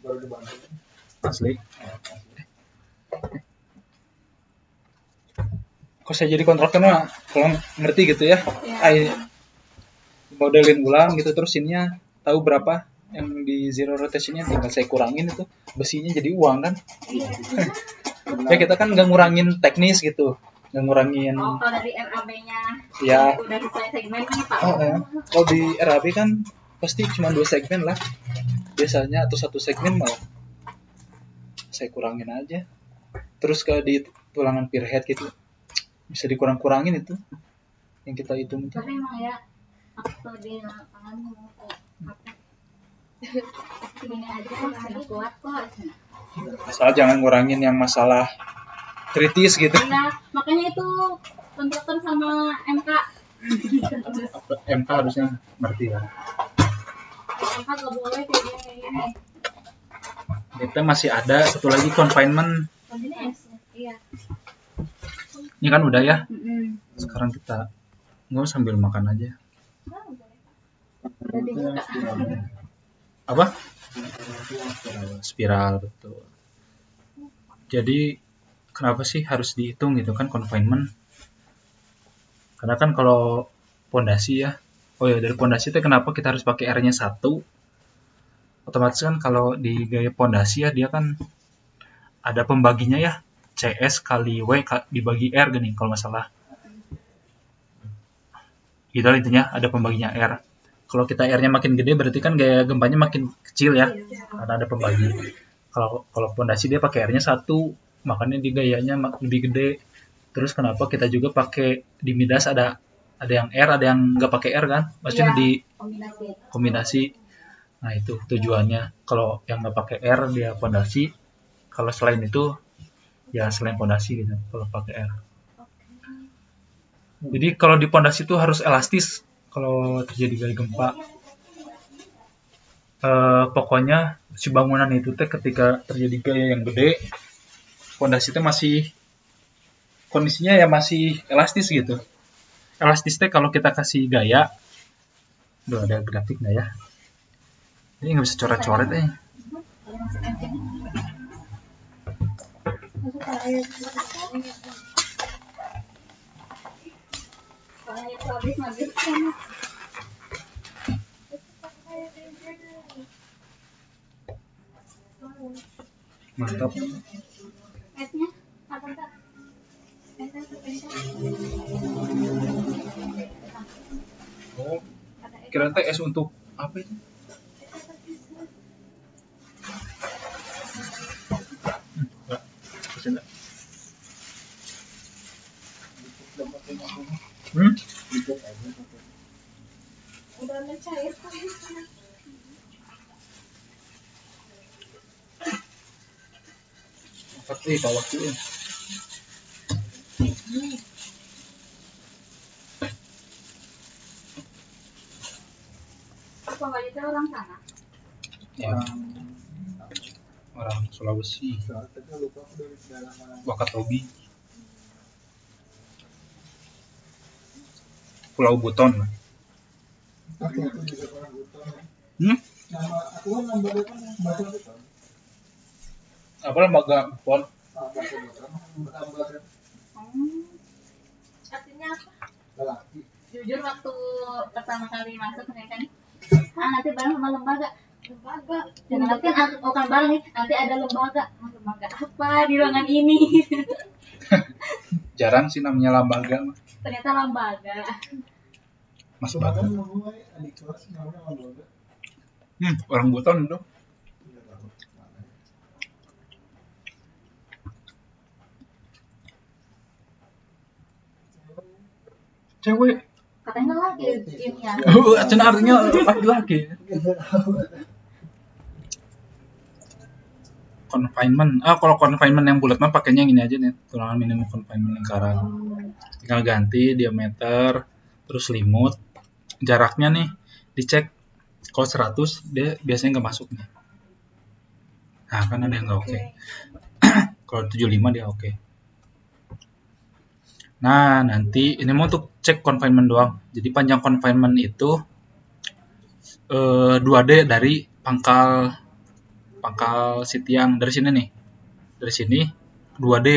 Speaker 2: Baru dibantu.
Speaker 1: Asli. Kok saya jadi kontraktor mah kalau ngerti gitu ya. Modelin ulang gitu, terus ininya tahu berapa yang di zero rotationnya, tinggal saya kurangin itu besinya jadi uang kan. Ya kita kan nggak ngurangin teknis gitu, nggak ngurangin.
Speaker 3: Kalau dari RAB-nya
Speaker 1: ya
Speaker 3: udah sesuai segmennya Pak.
Speaker 1: Kalau di RAB kan pasti cuma 2 segmen lah biasanya, atau 1 segmen malah saya kurangin aja. Terus kalau di tulangan pierhead gitu bisa dikurang-kurangin itu yang kita hitung itu.
Speaker 3: Tapi emang ya waktu di lapangan mau apa gini aja masih kuat kok.
Speaker 1: Asal jangan ngurangin yang masalah kritis gitu.
Speaker 3: Iya, makanya itu kontraktor sama MK.
Speaker 1: MK harusnya ngerti kan.
Speaker 3: MK gak boleh kayak gini.
Speaker 1: Kita masih ada satu lagi confinement.
Speaker 3: Iya.
Speaker 1: Ini kan udah ya. Sekarang kita nggak sambil makan aja.
Speaker 3: Udah dibuka.
Speaker 1: Apa? spiral, betul. Jadi kenapa sih harus dihitung gitu kan confinement? Karena kan kalau pondasi ya, oh ya dari pondasi itu kenapa kita harus pakai R-nya 1? Otomatis kan kalau di gaya pondasi ya dia kan ada pembaginya ya, CS kali W dibagi R gini kalau nggak salah. Gitu intinya ada pembaginya R. Kalau kita R-nya makin gede berarti kan gaya gempanya makin kecil ya, karena ada pembagi. Kalau pondasi dia pakai R-nya 1, makanya di gayanya lebih gede. Terus kenapa kita juga pakai di Midas ada yang R, ada yang nggak pakai R kan? Maksudnya di kombinasi. Nah itu tujuannya. Kalau yang nggak pakai R dia pondasi. Kalau selain itu ya selain pondasi gitu. Kalau pakai R. Jadi kalau di pondasi itu harus elastis kalau terjadi gaya gempa. Pokoknya si bangunan itu teh ketika terjadi gaya yang gede, pondasi itu masih kondisinya ya masih elastis gitu. Elastis teh kalau kita kasih gaya, udah ada grafik nggak ya? Ini nggak bisa coret-coret ya. Mantap. Oh, kira teh S untuk apa itu? Enggak, bisa enggak?
Speaker 3: Udah mencair
Speaker 1: Pak waktu ini.
Speaker 3: Bapak itu orang sana?
Speaker 1: Ya, orang Sulawesi. Wakatobi. Pulau Buton. Apa lembaga Buton?
Speaker 3: Artinya apa? Jujur waktu pertama kali masuk nih kan, nanti bareng sama lembaga. Jangan nanti akan bareng nih, nanti ada lembaga. Lembaga apa di ruangan ini?
Speaker 1: Jarang sih namanya lembaga.
Speaker 3: Ternyata lembaga.
Speaker 1: Mas Baga. Orang Buton dong. Cewek.
Speaker 3: Katanya laki ini ya.
Speaker 1: Cina artinya laki-laki. Confinement. Kalau confinement yang bulat mah pakainya yang ini aja nih, tulangan minimum confinement lingkaran. Tinggal ganti diameter, terus limut, jaraknya nih dicek. Kalau 100 dia biasanya nggak masuk nih. Nah kan ada yang nggak oke. Kalau 75 dia oke. Nah nanti ini mau untuk cek confinement doang. Jadi panjang confinement itu 2D dari pangkal si tiang dari sini nih. Dari sini 2D.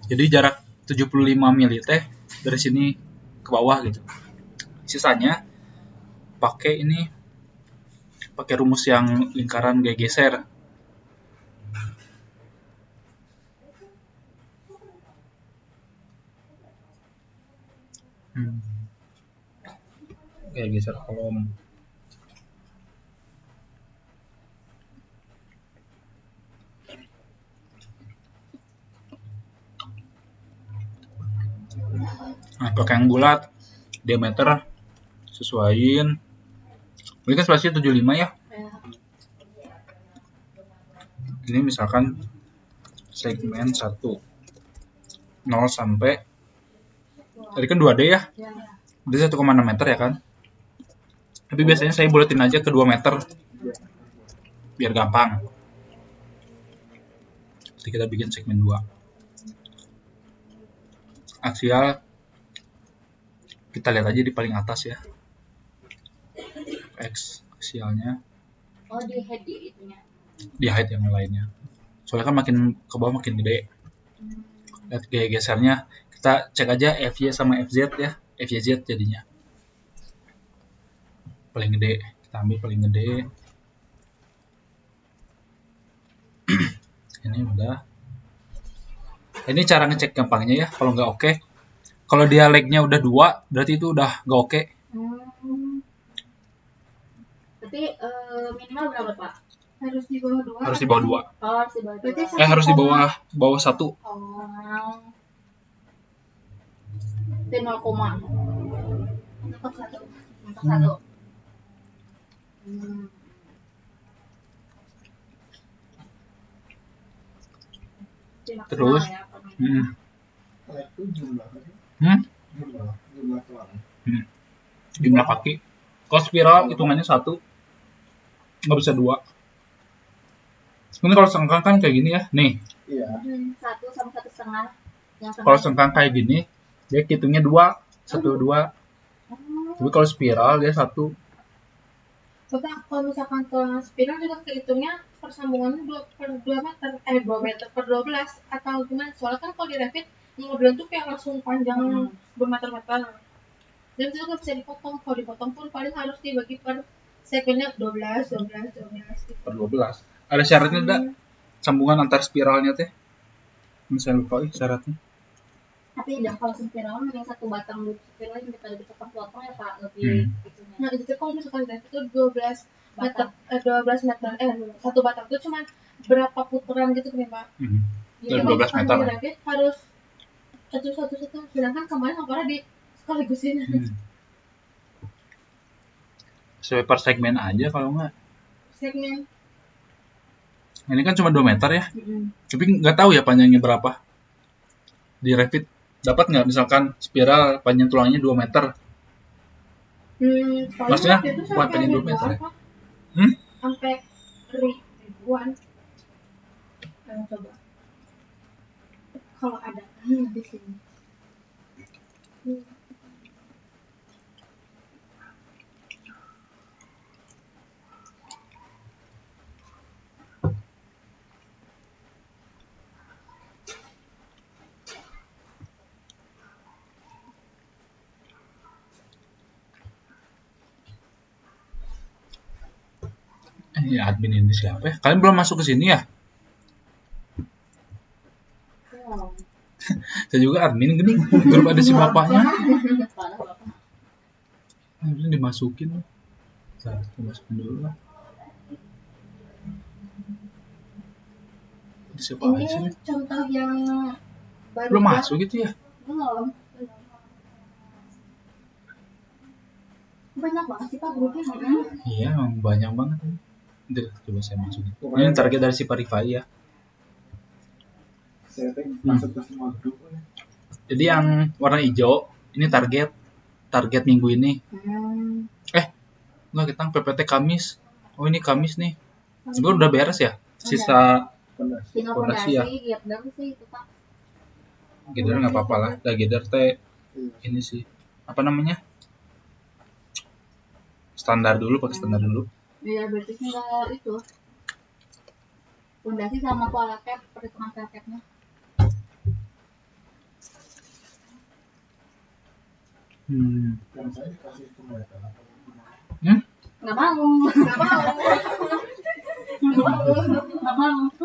Speaker 1: Jadi jarak 75 mili teh dari sini ke bawah gitu. Sisanya pakai rumus yang lingkaran gaya geser. Gaya geser kolom. Nah, pakai yang bulat, diameter sesuaiin. Ini kan spasi 75 ya. Ini misalkan segmen 1 0 sampai tadi kan 2D ya. Berarti 1,6 meter ya kan. Tapi biasanya saya bulatin aja ke 2 meter biar gampang. Jadi kita bikin segmen 2. Aksial kita lihat aja di paling atas ya. X aksialnya
Speaker 3: Oh, di head di itunya.
Speaker 1: di height yang lainnya. Soalnya kan makin ke bawah makin gede. Lihat gaya gesernya. Kita cek aja FY sama FZ ya. FYZ jadinya. Paling gede. Kita ambil paling gede. Ini udah. Ini cara ngecek gampangnya ya. Kalau nggak oke. Kalau dia lag-nya udah 2, berarti itu udah nggak oke.
Speaker 3: Berarti minimal berapa, Pak?
Speaker 4: Harus di bawah 2.
Speaker 1: Harus di bawah 2.
Speaker 3: Oh, harus di bawah
Speaker 4: Berarti
Speaker 3: 2.
Speaker 1: Harus di bawah 1.
Speaker 3: Oh. Itu 0, 1.
Speaker 1: Terus?
Speaker 2: Lag itu jumlah kan?
Speaker 1: Hmm?
Speaker 2: Jumlah tulang.
Speaker 1: Jumlah kaki. Kalau spiral hitungannya 1. Nggak bisa 2. Sebenarnya kalau sengkang kan kayak gini ya. Nih,
Speaker 2: Iya.
Speaker 3: 1 sama 1,5.
Speaker 1: kalau sengkang kayak gini, dia hitungnya 2. 1, 2. Tapi kalau spiral dia 1.
Speaker 4: Bapak, kalau misalkan tulang spiral juga kehitungnya persambungannya 2 meter, 2 meter per 12 atau gimana? Soalnya kan kalau di Revit modelan tuh kayak langsung panjang bermeter-meter. Dan itu juga bisa dipotong. Kalau dipotong pun paling harus dibagi per segmennya 12 gitu.
Speaker 1: Per 12. Ada syaratnya enggak? Sambungan antar spiralnya teh? Misalnya lupa syaratnya.
Speaker 3: Tapi udah kalau spiral yang satu batang spiral yang kita bisa potong ya Pak, lebih itunya.
Speaker 4: Nah, itu kalau misalkan Revit itu 12 meter, 12 meter, satu batang itu cuma berapa putaran gitu kan Pak?
Speaker 1: Dan 12 meter.
Speaker 4: Di Revit harus satu, sedangkan kemarin aparat di sekaligusin.
Speaker 1: Sesuai per segmen aja kalau nggak.
Speaker 4: Segmen.
Speaker 1: Ini kan cuma 2 meter ya. Tapi nggak tahu ya panjangnya berapa. Di Revit dapat nggak misalkan spiral panjang tulangnya 2 meter. Maksudnya bukan panjang 2 meter ya?
Speaker 4: Sampai ribuan. Coba. Kalau ada di sini.
Speaker 1: Ini admin ini siapa ya? Kalian belum masuk ke sini ya? Saya juga admin gini. Grup ada si bapaknya. Harusnya dimasukin. Saya dimasukin dulu lah. Siapa aja sih?
Speaker 4: Ini contoh yang baru.
Speaker 1: Belum masuk gitu ya?
Speaker 3: Belum. Banyak banget sih Pak grupnya.
Speaker 1: Iya, emang banyak banget. Nanti coba saya masukin. Ini target dari si Parifai ya.
Speaker 2: Saya masuk ke semua grup ya.
Speaker 1: Jadi yang warna hijau ini target minggu ini. Enggak, kita PPT Kamis. Oh, ini Kamis nih. Sebenarnya udah beres ya? Sisa
Speaker 3: Tinggal
Speaker 1: fondasi ya.
Speaker 3: Girdar sih itu Pak.
Speaker 1: Girdar nggak apa-apa lah. Dah Girdar teh ini sih. Apa namanya? Standar dulu, pakai standar dulu.
Speaker 3: Iya, berarti tinggal itu. Fondasi sama pola cap, perhitungan capnya.
Speaker 2: Yang saya dikasih ke mereka.
Speaker 3: Nggak mau.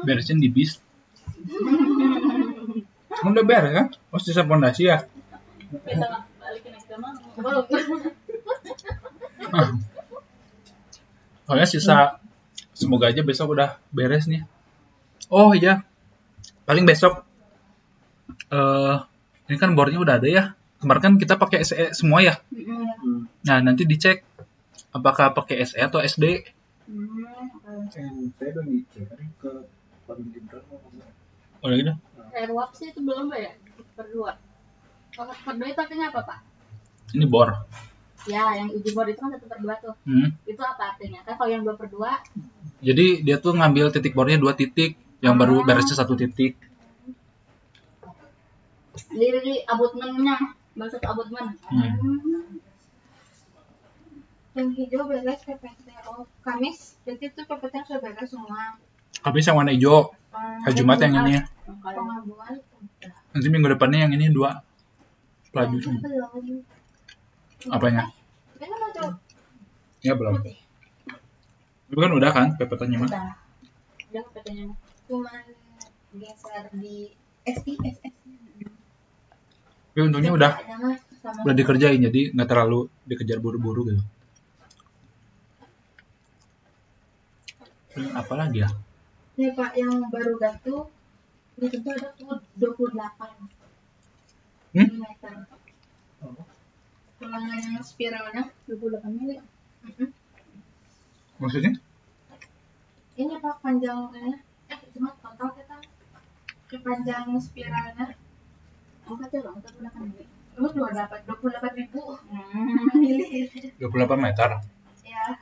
Speaker 1: Beresin di bis. Udah beres kan? Oh, sisa fondasi ya?
Speaker 3: Kita balikin ke mau.
Speaker 1: Soalnya sisa, semoga aja besok udah beres nih. Oh iya, paling besok ini kan boardnya udah ada ya. Kemarin kan kita pakai SE semua ya. Nah, nanti dicek apakah pakai SE atau SD.
Speaker 2: Saya udah dicek ke Girdar.
Speaker 1: Oh gitu.
Speaker 3: Airwap sih itu belum Pak ya? Per 2. Kalau per 2 itu artinya apa Pak?
Speaker 1: Ini bor.
Speaker 3: Ya, yang uji board itu kan 1/2 tuh. Itu apa artinya? Kan kalau yang 2/2.
Speaker 1: Jadi dia tuh ngambil titik bornya 2 titik, yang baru beresnya 1 titik.
Speaker 3: Di abutmennya, baru 1 abutmen.
Speaker 4: Yang hijau beres PPT. Oh, Kamis. Berarti itu PPT yang sudah beres semua.
Speaker 1: Habis yang warna hijau. Hari Jumat yang ini.
Speaker 4: Pengabuan udah.
Speaker 1: Nanti minggu depannya yang ini 2. Pelaju semua.
Speaker 4: Belum.
Speaker 1: Apanya?
Speaker 4: Ini kan ada
Speaker 1: Ya belum.
Speaker 4: putih.
Speaker 1: Itu kan udah kan PPT-nya mah.
Speaker 3: Udah. Udah katanya.
Speaker 4: Cuman geser di SISS.
Speaker 1: Tapi untungnya udah
Speaker 3: Sama
Speaker 1: udah dikerjain jadi nggak terlalu dikejar buru-buru gitu. Apa lagi ya?
Speaker 4: Nih Pak, yang baru gatuh di situ ada 28 mm. Tulangan yang spiralnya
Speaker 3: 28 mili.
Speaker 1: Maksudnya?
Speaker 4: ini Pak panjangnya cuma total kita panjang spiralnya
Speaker 3: Angkat tuh dong, 28 mili.
Speaker 4: 28.000
Speaker 3: Mili.
Speaker 1: 28 meter.
Speaker 4: ya.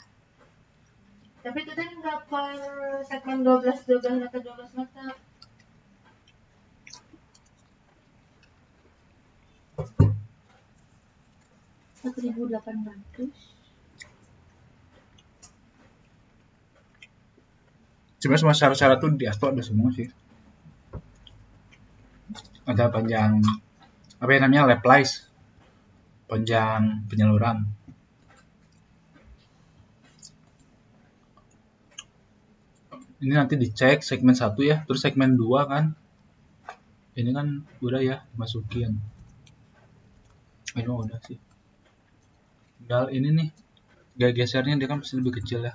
Speaker 4: Tapi itu kan nggak per segmen 12 meter 12 meter.
Speaker 3: $1.800.
Speaker 1: Sebenarnya semua syarat-syarat tuh di Asto ada semua sih. Ada panjang apa yang namanya laplice, panjang penyaluran. Ini nanti dicek segmen 1 ya, terus segmen 2 kan. Ini kan udah ya dimasukin. Ini mah udah sih. Tinggal ini nih, gaya gesernya dia kan pasti lebih kecil ya.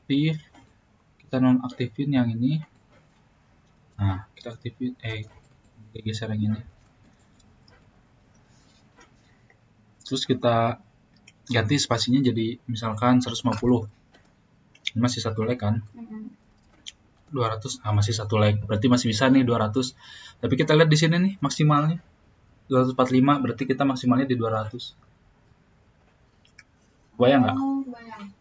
Speaker 1: Aktif, kita nonaktifin yang ini. Nah, kita aktifin gaya geser yang ini. Terus kita ganti spasinya jadi misalkan 150. Ini masih 1 leg kan? 200, masih 1 leg. Berarti masih bisa nih 200. Tapi kita lihat di sini nih maksimalnya 245, berarti kita maksimalnya di 200. Bayang nggak?
Speaker 3: Oh, bayang.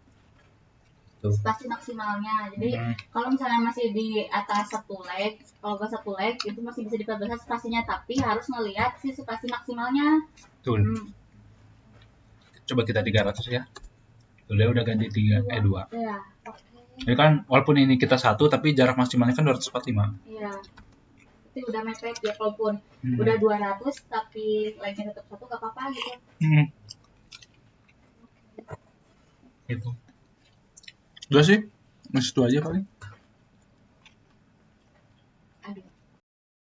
Speaker 1: Tuh.
Speaker 3: Spasi maksimalnya. Jadi kalau misalnya masih di atas 1 leg, kalau ke 1 leg itu masih bisa diperbesar spasinya, tapi harus ngelihat si spasi maksimalnya.
Speaker 1: Tuh. Coba kita 300 ya. Tuh dia udah ganti 2.
Speaker 3: Iya.
Speaker 1: Ini kan walaupun ini kita 1 tapi jarak maksimalnya kan 245.
Speaker 3: Iya. Itu udah mepet ya, walaupun udah 200 tapi legnya tetap 1 gak apa-apa gitu.
Speaker 1: Itu. Udah sih, masih itu aja paling.